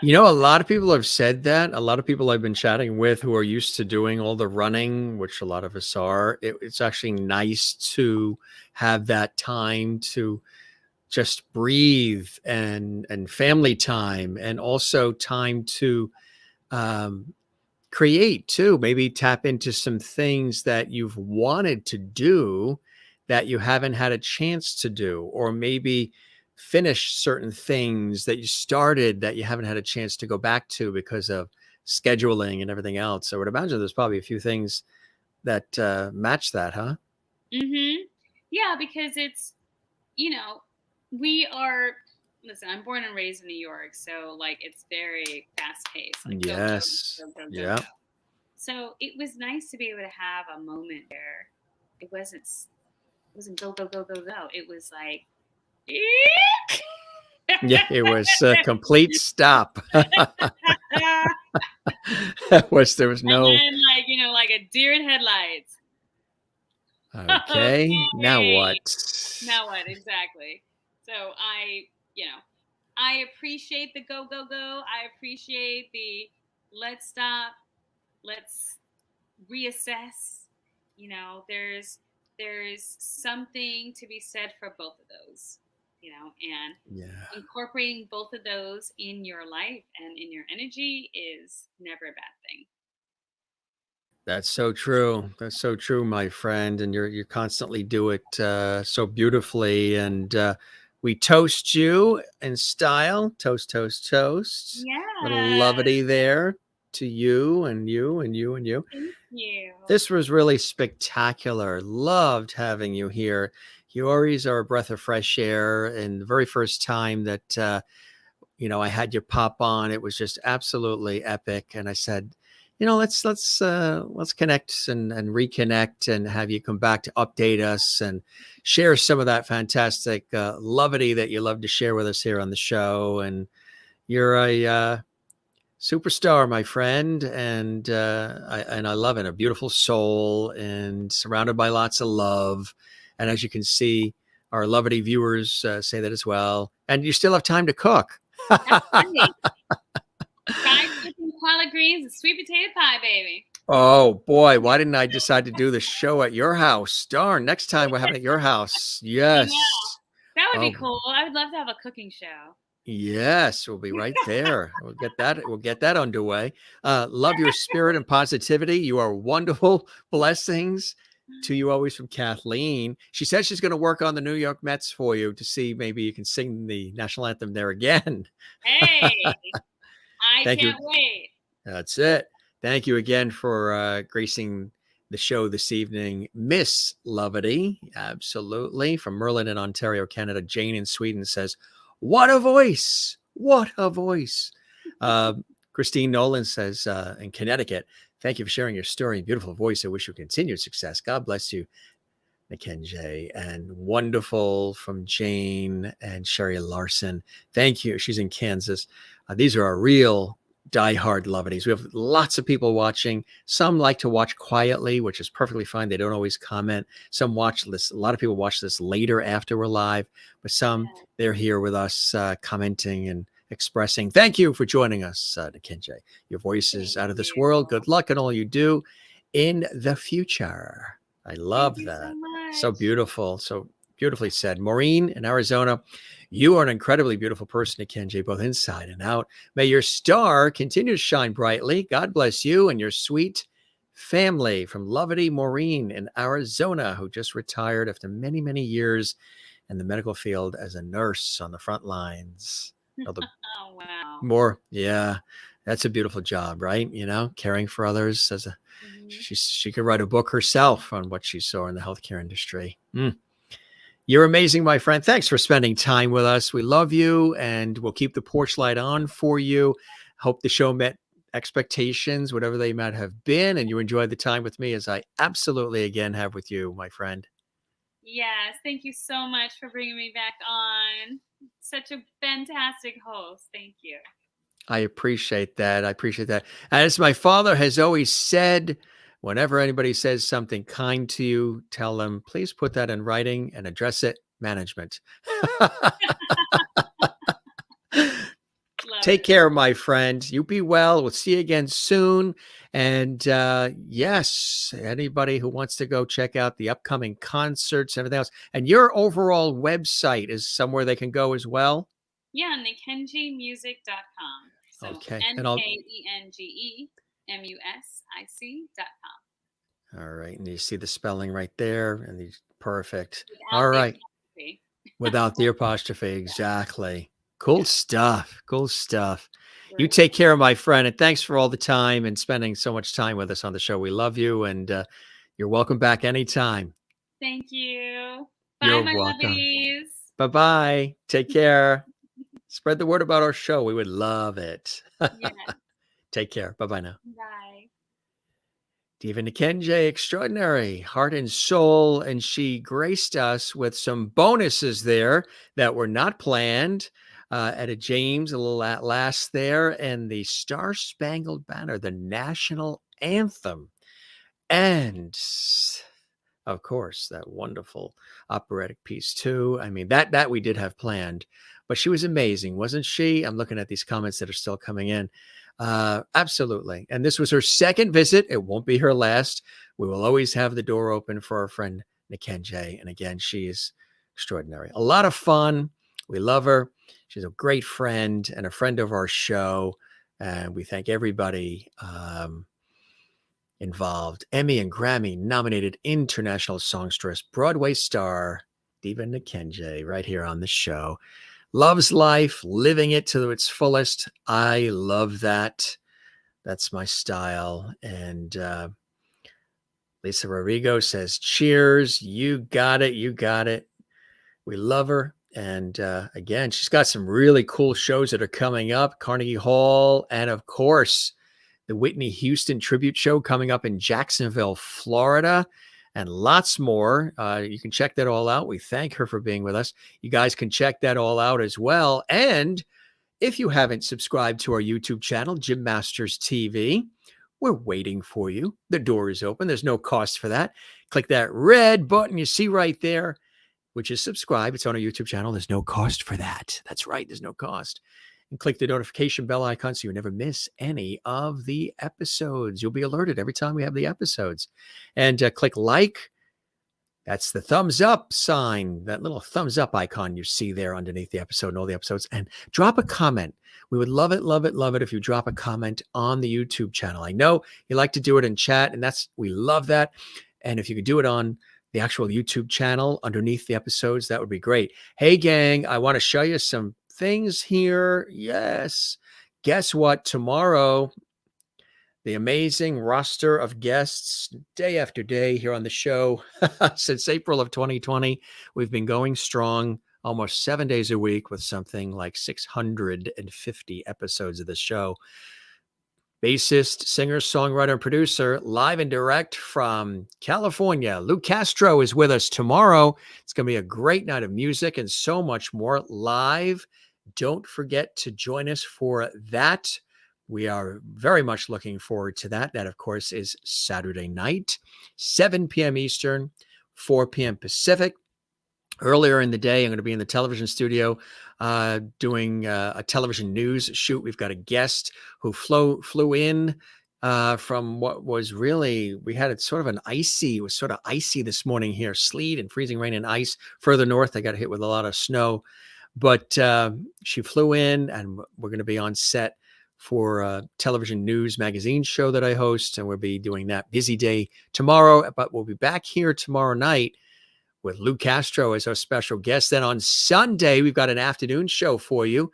A lot of people have said that. A lot of people I've been chatting with who are used to doing all the running, which a lot of us are, it's actually nice to have that time to just breathe and family time, and also time to create too. Maybe tap into some things that you've wanted to do that you haven't had a chance to do, or maybe finish certain things that you started that you haven't had a chance to go back to because of scheduling and everything else. So I would imagine there's probably a few things that match that, huh? Mm-hmm. Yeah, because it's, listen, I'm born and raised in New York, so it's very fast paced. Yes. Yeah. So it was nice to be able to have a moment where it wasn't go, go, go, go, go. It was like, yeah, it was a complete stop. There was no, and then, like a deer in headlights. Okay. Now what? Exactly. So I appreciate the go, go, go. I appreciate the let's stop, let's reassess. There's something to be said for both of those, and incorporating both of those in your life and in your energy is never a bad thing. That's so true. That's so true, my friend. And you constantly do it so beautifully. And we toast you in style. Toast, toast, toast. Yeah. Little loveity there to you and you and you and you. Thank you. This was really spectacular. Loved having you here. You always are a breath of fresh air. And the very first time that, I had you pop on, it was just absolutely epic. And I said, let's connect and reconnect and have you come back to update us and share some of that fantastic loveity that you love to share with us here on the show. And you're a superstar, my friend, and I love it. A beautiful soul and surrounded by lots of love. And as you can see, our loveity viewers say that as well. And you still have time to cook. That's right. Fried chicken, collard greens, and sweet potato pie, baby. Oh boy, why didn't I decide to do the show at your house? Darn, next time we're having it at your house. Yes. That would be cool. I would love to have a cooking show. Yes, we'll be right there. We'll get that underway. Love your spirit and positivity. You are wonderful. Blessings to you always from Kathleen. She says she's going to work on the New York Mets for you to see maybe you can sing the national anthem there again. Hey, I can't wait. That's it. Thank you again for gracing the show this evening, Miss Loveity. Absolutely. From Merlin in Ontario, Canada. Jane in Sweden says, what a voice. What a voice. Christine Nolan says in Connecticut, thank you for sharing your story and beautiful voice. I wish you continued success. God bless you, nuh-KEN-JEE. And wonderful from Jane and Sherry Larson. Thank you. She's in Kansas. These are our real diehard loveties. We have lots of people watching. Some like to watch quietly, which is perfectly fine. They don't always comment. Some watch this. A lot of people watch this later after we're live, but some they're here with us commenting and expressing. Thank you for joining us, nuh-KEN-JEE. Your voice is out of this world. Good luck in all you do in the future. I love that. So beautiful. So beautifully said. Maureen in Arizona. You are an incredibly beautiful person, nuh-KEN-JEE, both inside and out. May your star continue to shine brightly. God bless you and your sweet family. From Loveity Maureen in Arizona, who just retired after many, many years in the medical field as a nurse on the front lines. Oh, wow. That's a beautiful job, right? Caring for others. She could write a book herself on what she saw in the healthcare industry. You're amazing, my friend. Thanks for spending time with us. We love you, and we'll keep the porch light on for you. Hope the show met expectations, whatever they might have been, and you enjoyed the time with me as I absolutely again have with you, my friend. Yes, thank you so much for bringing me back on. Such a fantastic host. Thank you. I appreciate that. As my father has always said, whenever anybody says something kind to you, tell them, please put that in writing and address it management. Take care, my friend. You be well. We'll see you again soon. And yes, anybody who wants to go check out the upcoming concerts, everything else. And your overall website is somewhere they can go as well? Yeah, nuh-KEN-JEEmusic.com. So okay. NKENGEMUSIC.com. All right. And you see the spelling right there. And perfect. All right. Without the apostrophe. Exactly. Cool stuff. Right. You take care, my friend. And thanks for all the time and spending so much time with us on the show. We love you. And you're welcome back anytime. Thank you. Bye, my lovies. Bye-bye. Take care. Spread the word about our show. We would love it. Yeah. Take care. Bye-bye now. Bye. Diva nuh-KEN-JEE, extraordinary heart and soul. And she graced us with some bonuses there that were not planned. Etta James, a little at last there. And the Star Spangled Banner, the national anthem. And of course, that wonderful operatic piece too. I mean, that we did have planned. But she was amazing, wasn't she? I'm looking at these comments that are still coming in. Absolutely. And this was her second visit. It won't be her last. We will always have the door open for our friend nuh-KEN-JEE. And again, she is extraordinary. A lot of fun. We love her. She's a great friend and a friend of our show. And we thank everybody involved. Emmy and Grammy nominated international songstress, Broadway star, Diva nuh-KEN-JEE, right here on the show. Loves life, living it to its fullest. I love that. That's my style. And Lisa Rodrigo says, cheers. You got it. You got it. We love her. And again, she's got some really cool shows that are coming up. Carnegie Hall. And of course, the Whitney Houston tribute show coming up in Jacksonville, Florida, and lots more. You can check that all out. We thank her for being with us. You guys can check that all out as well. And if you haven't subscribed to our YouTube channel, Jim Masters TV, we're waiting for you. The door is open. There's no cost for that. Click that red button you see right there, which is subscribe. It's on our YouTube channel. There's no cost for that. That's right. There's no cost. And click the notification bell icon so you never miss any of the episodes. You'll be alerted every time we have the episodes. And click like. That's the thumbs up sign, that little thumbs up icon you see there underneath the episode and all the episodes. And drop a comment. We would love it, love it, love it if you drop a comment on the YouTube channel. I know you like to do it in chat, and we love that. And if you could do it on the actual YouTube channel underneath the episodes, that would be great. Hey, gang, I want to show you some things here. Yes. Guess what? Tomorrow, the amazing roster of guests day after day here on the show. Since April of 2020, we've been going strong almost 7 days a week with something like 650 episodes of the show. Bassist, singer, songwriter, and producer, live and direct from California. Lou Castro is with us tomorrow. It's going to be a great night of music and so much more live. Don't forget to join us for that. We are very much looking forward to that. That, of course, is Saturday night, 7 p.m. Eastern, 4 p.m. Pacific. Earlier in the day, I'm going to be in the television studio doing a television news shoot. We've got a guest who flew in from what was really, we had it sort of it was sort of icy this morning here, sleet and freezing rain and ice. Further north, I got hit with a lot of snow. But she flew in, and we're going to be on set for a television news magazine show that I host, and we'll be doing that busy day tomorrow. But we'll be back here tomorrow night with Lou Castro as our special guest. Then on Sunday, we've got an afternoon show for you,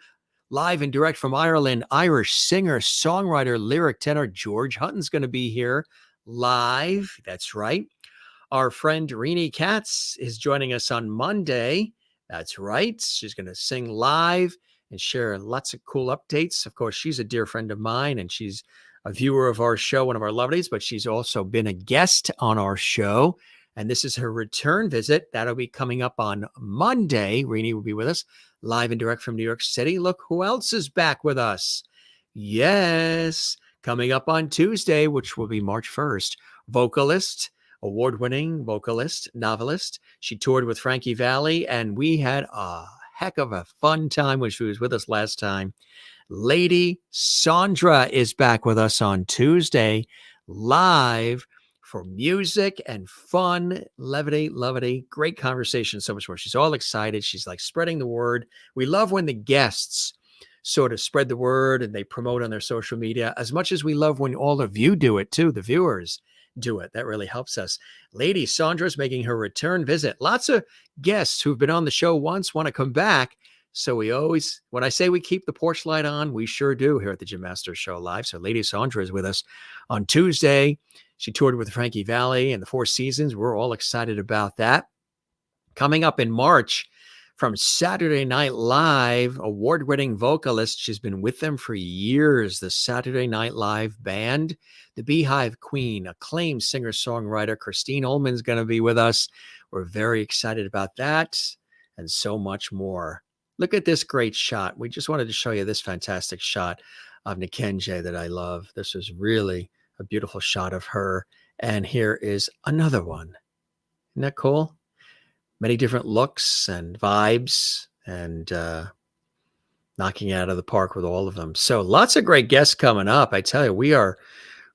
live and direct from Ireland. Irish singer, songwriter, lyric tenor George Hutton's going to be here live. That's right. Our friend Renee Katz is joining us on Monday. That's right. She's going to sing live and share lots of cool updates. Of course, she's a dear friend of mine, and she's a viewer of our show, one of our lovelies, but she's also been a guest on our show. And this is her return visit. That'll be coming up on Monday. Renee will be with us live and direct from New York City. Look who else is back with us. Yes, coming up on Tuesday, which will be March 1st, vocalist, award-winning vocalist, novelist. She toured with Frankie Valli, and we had a heck of a fun time when she was with us last time. Lady Sandra is back with us on Tuesday, live for music and fun, levity, great conversation, so much more. She's all excited. She's like spreading the word. We love when the guests sort of spread the word and they promote on their social media, as much as we love when all of you do it too, the viewers do it. That really helps us. Lady Sandra's making her return visit. Lots of guests who've been on the show once want to come back. So we always, when I say we keep the porch light on, we sure do here at the Jim Masters Show Live. So Lady Sandra is with us on Tuesday. She toured with Frankie Valli and the Four Seasons. We're all excited about that. Coming up in March, from Saturday Night Live, award-winning vocalist. She's been with them for years, the Saturday Night Live band. The Beehive Queen, acclaimed singer-songwriter Christine Ullman's going to be with us. We're very excited about that and so much more. Look at this great shot. We just wanted to show you this fantastic shot of nuh-KEN-JEE that I love. This is really a beautiful shot of her. And here is another one. Isn't that cool? Many different looks and vibes, and knocking it out of the park with all of them. So lots of great guests coming up. I tell you, we are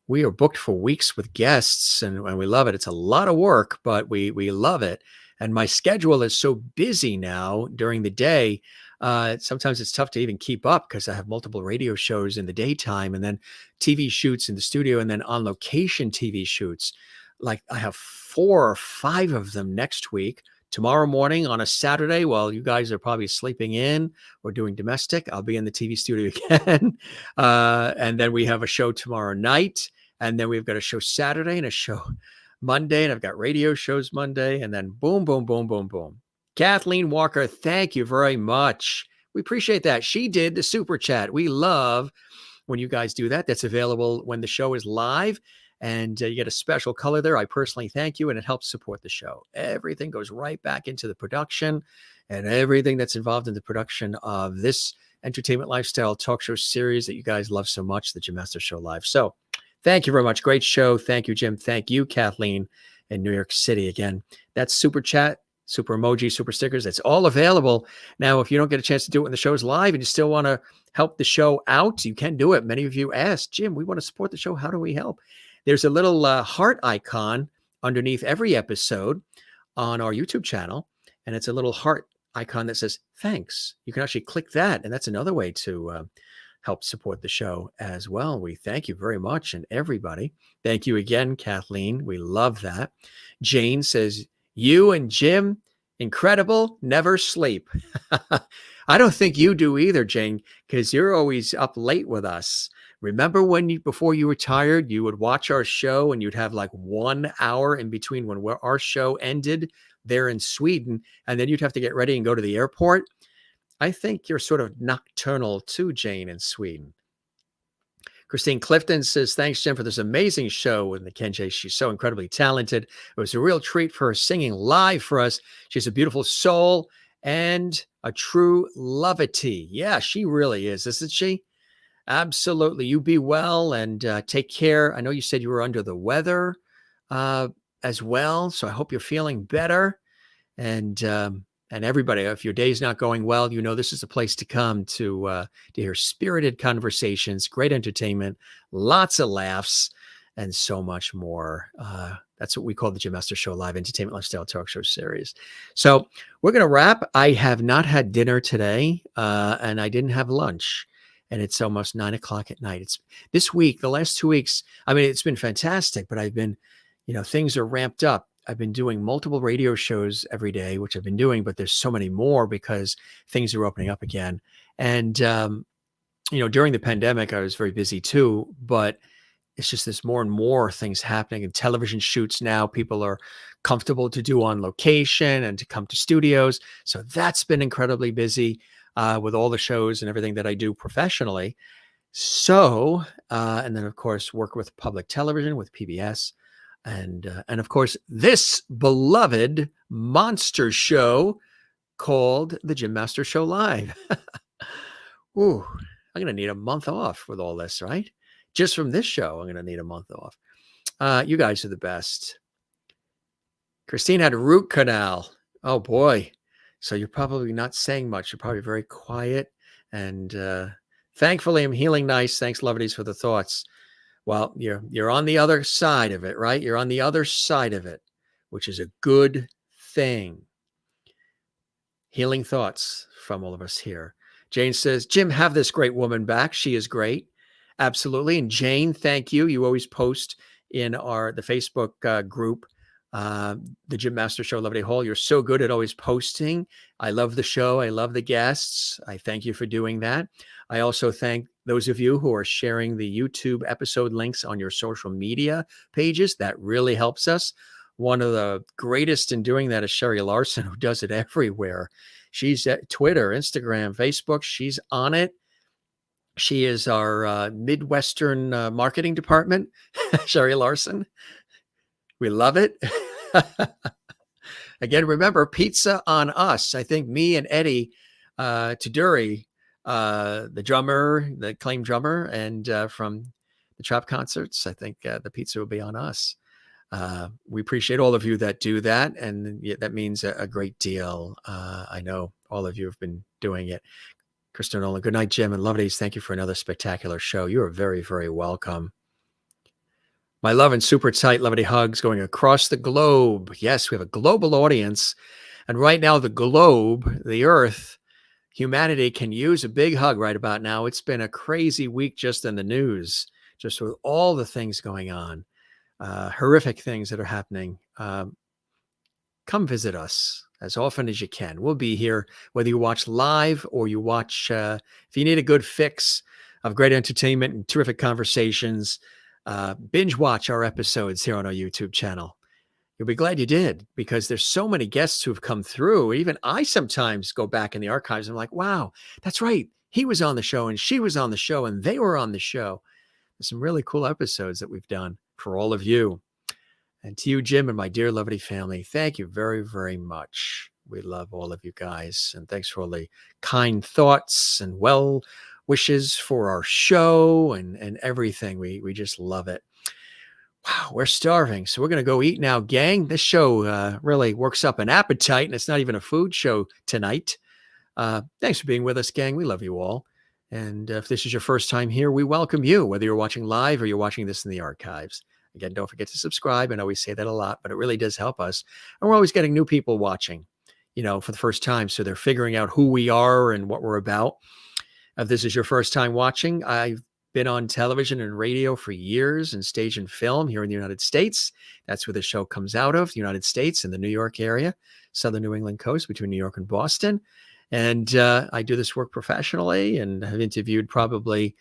booked for weeks with guests, and we love it. It's a lot of work, but we love it. And my schedule is so busy now during the day. Sometimes it's tough to even keep up because I have multiple radio shows in the daytime, and then TV shoots in the studio, and then on location TV shoots. Like I have 4 or 5 of them next week. Tomorrow morning on a Saturday, while you guys are probably sleeping in or doing domestic, I'll be in the TV studio again. And then we have a show tomorrow night. And then we've got a show Saturday and a show Monday. And I've got radio shows Monday. And then boom, boom, boom, boom, boom. Kathleen Walker, thank you very much. We appreciate that. She did the super chat. We love when you guys do that. That's available when the show is live, and you get a special color there. I personally thank you, and it helps support the show. Everything goes right back into the production, and everything that's involved in the production of this entertainment lifestyle talk show series that you guys love so much, the Jim Masters Show Live. So thank you very much. Great show. Thank you, Jim. Thank you, Kathleen, in New York City. Again, that's super chat, super emoji, super stickers. It's all available. Now, if you don't get a chance to do it when the show's live and you still want to help the show out, you can do it. Many of you asked, Jim, we want to support the show. How do we help? There's a little heart icon underneath every episode on our YouTube channel, and it's a little heart icon that says thanks. You can actually click that, and that's another way to help support the show as well. We thank you very much, and everybody. Thank you again, Kathleen. We love that. Jane says, you and Jim, incredible, never sleep. I don't think you do either, Jane, because you're always up late with us. Remember when before you retired, you would watch our show and you'd have like 1 hour in between when our show ended there in Sweden, and then you'd have to get ready and go to the airport. I think you're sort of nocturnal too, Jane, in Sweden. Christine Clifton says, thanks, Jim, for this amazing show with nuh-KEN-JEE. She's so incredibly talented. It was a real treat for her singing live for us. She has a beautiful soul and a true loveity. Yeah, she really is, isn't she? Absolutely. You be well and take care. I know you said you were under the weather as well, so I hope you're feeling better. And everybody, if your day's not going well, you know this is a place to come to hear spirited conversations, great entertainment, lots of laughs, and so much more. That's what we call the Jim Masters Show Live Entertainment Lifestyle Talk Show Series. So we're going to wrap. I have not had dinner today, and I didn't have lunch. And it's almost 9 o'clock at night. It's this week, the last 2 weeks. I mean, it's been fantastic, but I've been, things are ramped up. I've been doing multiple radio shows every day, which I've been doing, but there's so many more because things are opening up again. And, during the pandemic, I was very busy too, but it's just there's more and more things happening in television shoots now. People are comfortable to do on location and to come to studios. So that's been incredibly busy. With all the shows and everything that I do professionally. So, and then of course, work with public television, with PBS, and of course, this beloved monster show called the Jim Masters Show Live. Ooh, I'm going to need a month off with all this, right? Just from this show, I'm going to need a month off. You guys are the best. Christine had a root canal. Oh boy. So you're probably not saying much. You're probably very quiet. And thankfully, I'm healing nice. Thanks, Loveities, for the thoughts. Well, you're on the other side of it, right? You're on the other side of it, which is a good thing. Healing thoughts from all of us here. Jane says, Jim, have this great woman back. She is great. Absolutely. And Jane, thank you. You always post in the Facebook group, the Jim Masters Show, Loveity Hall. You're so good at always posting. I love the show. I love the guests. I thank you for doing that. I also thank those of you who are sharing the YouTube episode links on your social media pages. That really helps us. One of the greatest in doing that is Sherry Larson, who does it everywhere. She's at Twitter, Instagram, Facebook. She's on it. She is our Midwestern marketing department, Sherry Larson. We love it. Again, remember, pizza on us. I think me and Eddie Tuduri, the drummer, the acclaimed drummer, and from the Trap concerts, I think the pizza will be on us. We appreciate all of you that do that, and that means a great deal. I know all of you have been doing it. Kristen Nolan, good night, Jim, and Loveities. Thank you for another spectacular show. You are very, very welcome. My love and super tight Loveity hugs going across the globe. Yes, we have a global audience. And right now, the globe, the earth, humanity can use a big hug right about now. It's been a crazy week just in the news, just with all the things going on, horrific things that are happening. Come visit us as often as you can. We'll be here, whether you watch live or you watch, if you need a good fix of great entertainment and terrific conversations, binge watch our episodes here on our YouTube channel. You'll be glad you did, because there's so many guests who have come through. Even I sometimes go back in the archives and I'm like, wow, that's right. he was on the show and she was on the show and they were on the show. There's some really cool episodes that we've done for all of you. And to you, Jim, and my dear Loveity family, thank you very, very much. We love all of you guys. And thanks for all the kind thoughts and well wishes for our show and everything. We just love it. Wow, we're starving. So we're going to go eat now, gang. This show really works up an appetite, and it's not even a food show tonight. Thanks for being with us, gang. We love you all. And if this is your first time here, we welcome you, whether you're watching live or you're watching this in the archives. Again, don't forget to subscribe. I know we say that a lot, but it really does help us. And we're always getting new people watching, for the first time. So they're figuring out who we are and what we're about. If this is your first time watching, I've been on television and radio for years, and stage and film here in the United States. That's where the show comes out of, the United States and the New York area, southern New England coast between New York and Boston. And I do this work professionally and have interviewed I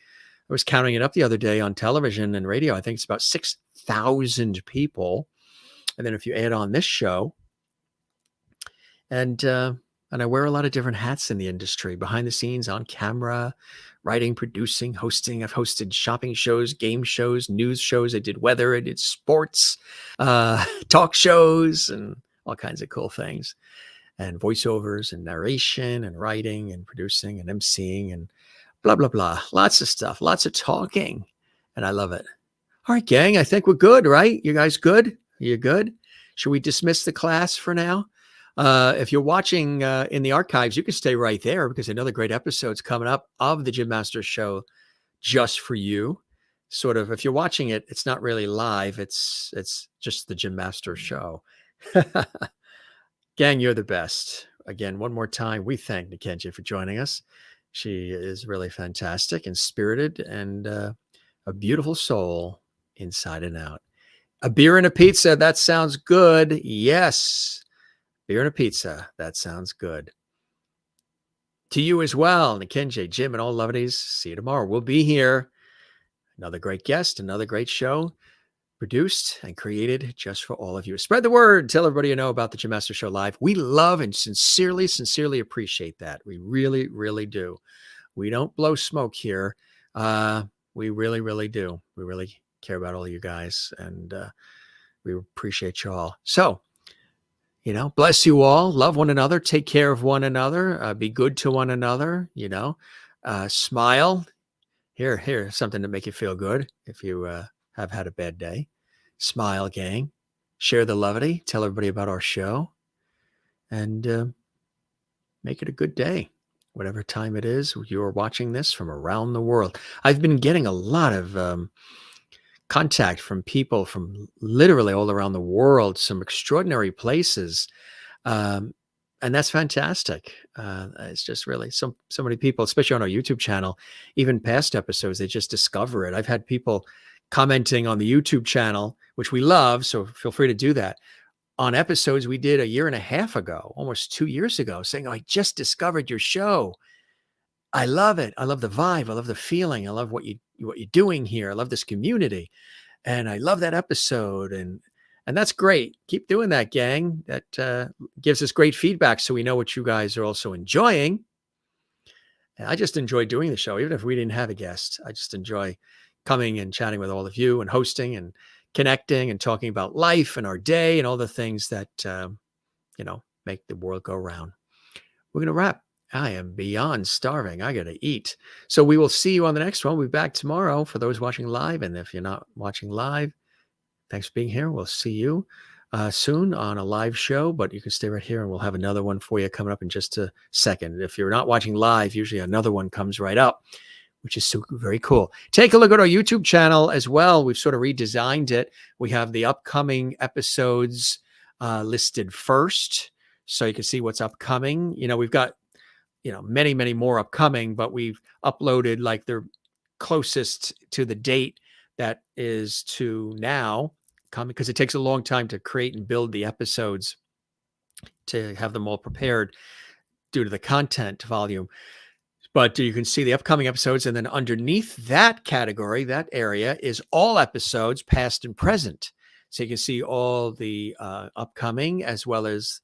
was counting it up the other day on television and radio. I think it's about 6,000 people. And then if you add on this show, and I wear a lot of different hats in the industry, behind the scenes, on camera, writing, producing, hosting. I've hosted shopping shows, game shows, news shows. I did weather, I did sports, talk shows, and all kinds of cool things. And voiceovers and narration and writing and producing and emceeing and blah, blah, blah. Lots of stuff, lots of talking. And I love it. All right, gang, I think we're good, right? You guys good? You good? Should we dismiss the class for now? If you're watching in the archives, you can stay right there because another great episode's coming up of the Jim Masters Show just for you. Sort of, if you're watching it, it's not really live. It's just the Jim Masters Show. Gang, you're the best. Again, one more time, we thank nuh-KEN-JEE for joining us. She is really fantastic and spirited and a beautiful soul inside and out. A beer and a pizza, that sounds good. Yes. Beer and a pizza. That sounds good. To you as well, nuh-KEN-JEE, Jim, and all lovelies. See you tomorrow. We'll be here. Another great guest, another great show produced and created just for all of you. Spread the word. Tell everybody you know about the Jim Masters Show Live. We love and sincerely, sincerely appreciate that. We really, really do. We don't blow smoke here. We really, really do. We really care about all you guys, and we appreciate you all. So, bless you all. Love one another. Take care of one another. Be good to one another. Smile. Here, something to make you feel good if you have had a bad day. Smile, gang. Share the loveity. Tell everybody about our show. And make it a good day. Whatever time it is you're watching this from around the world. I've been getting a lot of contact from people from literally all around the world, some extraordinary places. And that's fantastic. It's just really so many people, especially on our YouTube channel, even past episodes, they just discover it. I've had people commenting on the YouTube channel, which we love, so feel free to do that, on episodes we did a year and a half ago, almost 2 years ago, saying, I just discovered your show. I love it. I love the vibe. I love the feeling. I love what you're doing here. I love this community. And I love that episode. And that's great. Keep doing that, gang. That gives us great feedback so we know what you guys are also enjoying. And I just enjoy doing the show, even if we didn't have a guest. I just enjoy coming and chatting with all of you and hosting and connecting and talking about life and our day and all the things that, make the world go round. We're going to wrap. I am beyond starving. I got to eat. So we will see you on the next one. We'll be back tomorrow for those watching live. And if you're not watching live, thanks for being here. We'll see you soon on a live show, but you can stay right here and we'll have another one for you coming up in just a second. If you're not watching live, usually another one comes right up, which is so very cool. Take a look at our YouTube channel as well. We've sort of redesigned it. We have the upcoming episodes listed first, so you can see what's upcoming. We've got, many, many more upcoming, but we've uploaded like the closest to the date that is to now coming, because it takes a long time to create and build the episodes to have them all prepared due to the content volume. But you can see the upcoming episodes, and then underneath that category, that area is all episodes, past and present. So you can see all the upcoming as well as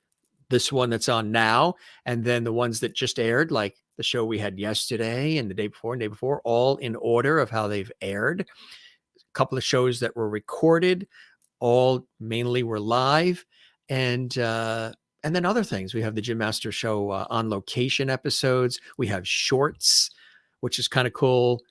this one that's on now, and then the ones that just aired, like the show we had yesterday and the day before, all in order of how they've aired. A couple of shows that were recorded, all mainly were live, and then other things. We have the Jim Masters Show on location episodes. We have shorts, which is kind of cool.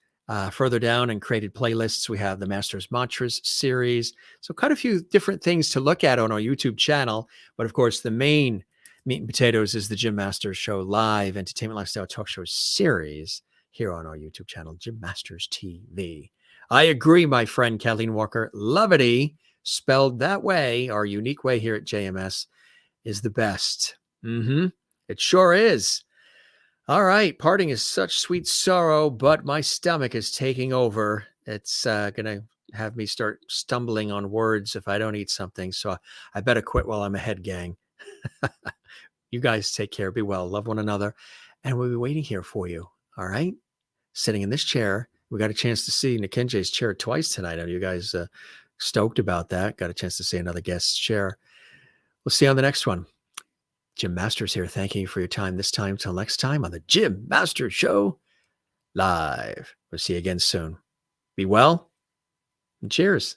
Further down in created playlists, we have the Masters Mantras series. So quite a few different things to look at on our YouTube channel. But of course, the main meat and potatoes is the Jim Masters Show live entertainment lifestyle talk show series here on our YouTube channel, Jim Masters TV. I agree, my friend Kathleen Walker. Loveity, spelled that way, our unique way here at JMS, is the best. It sure is. All right, parting is such sweet sorrow, but my stomach is taking over. It's going to have me start stumbling on words if I don't eat something. So I better quit while I'm ahead, gang. You guys take care, be well, love one another, and we'll be waiting here for you. All right, sitting in this chair. We got a chance to see nuh-KEN-JEE's chair twice tonight. Are you guys stoked about that? Got a chance to see another guest's chair. We'll see you on the next one. Jim Masters here. Thanking you for your time this time. Till next time on the Jim Masters Show live. We'll see you again soon. Be well and cheers.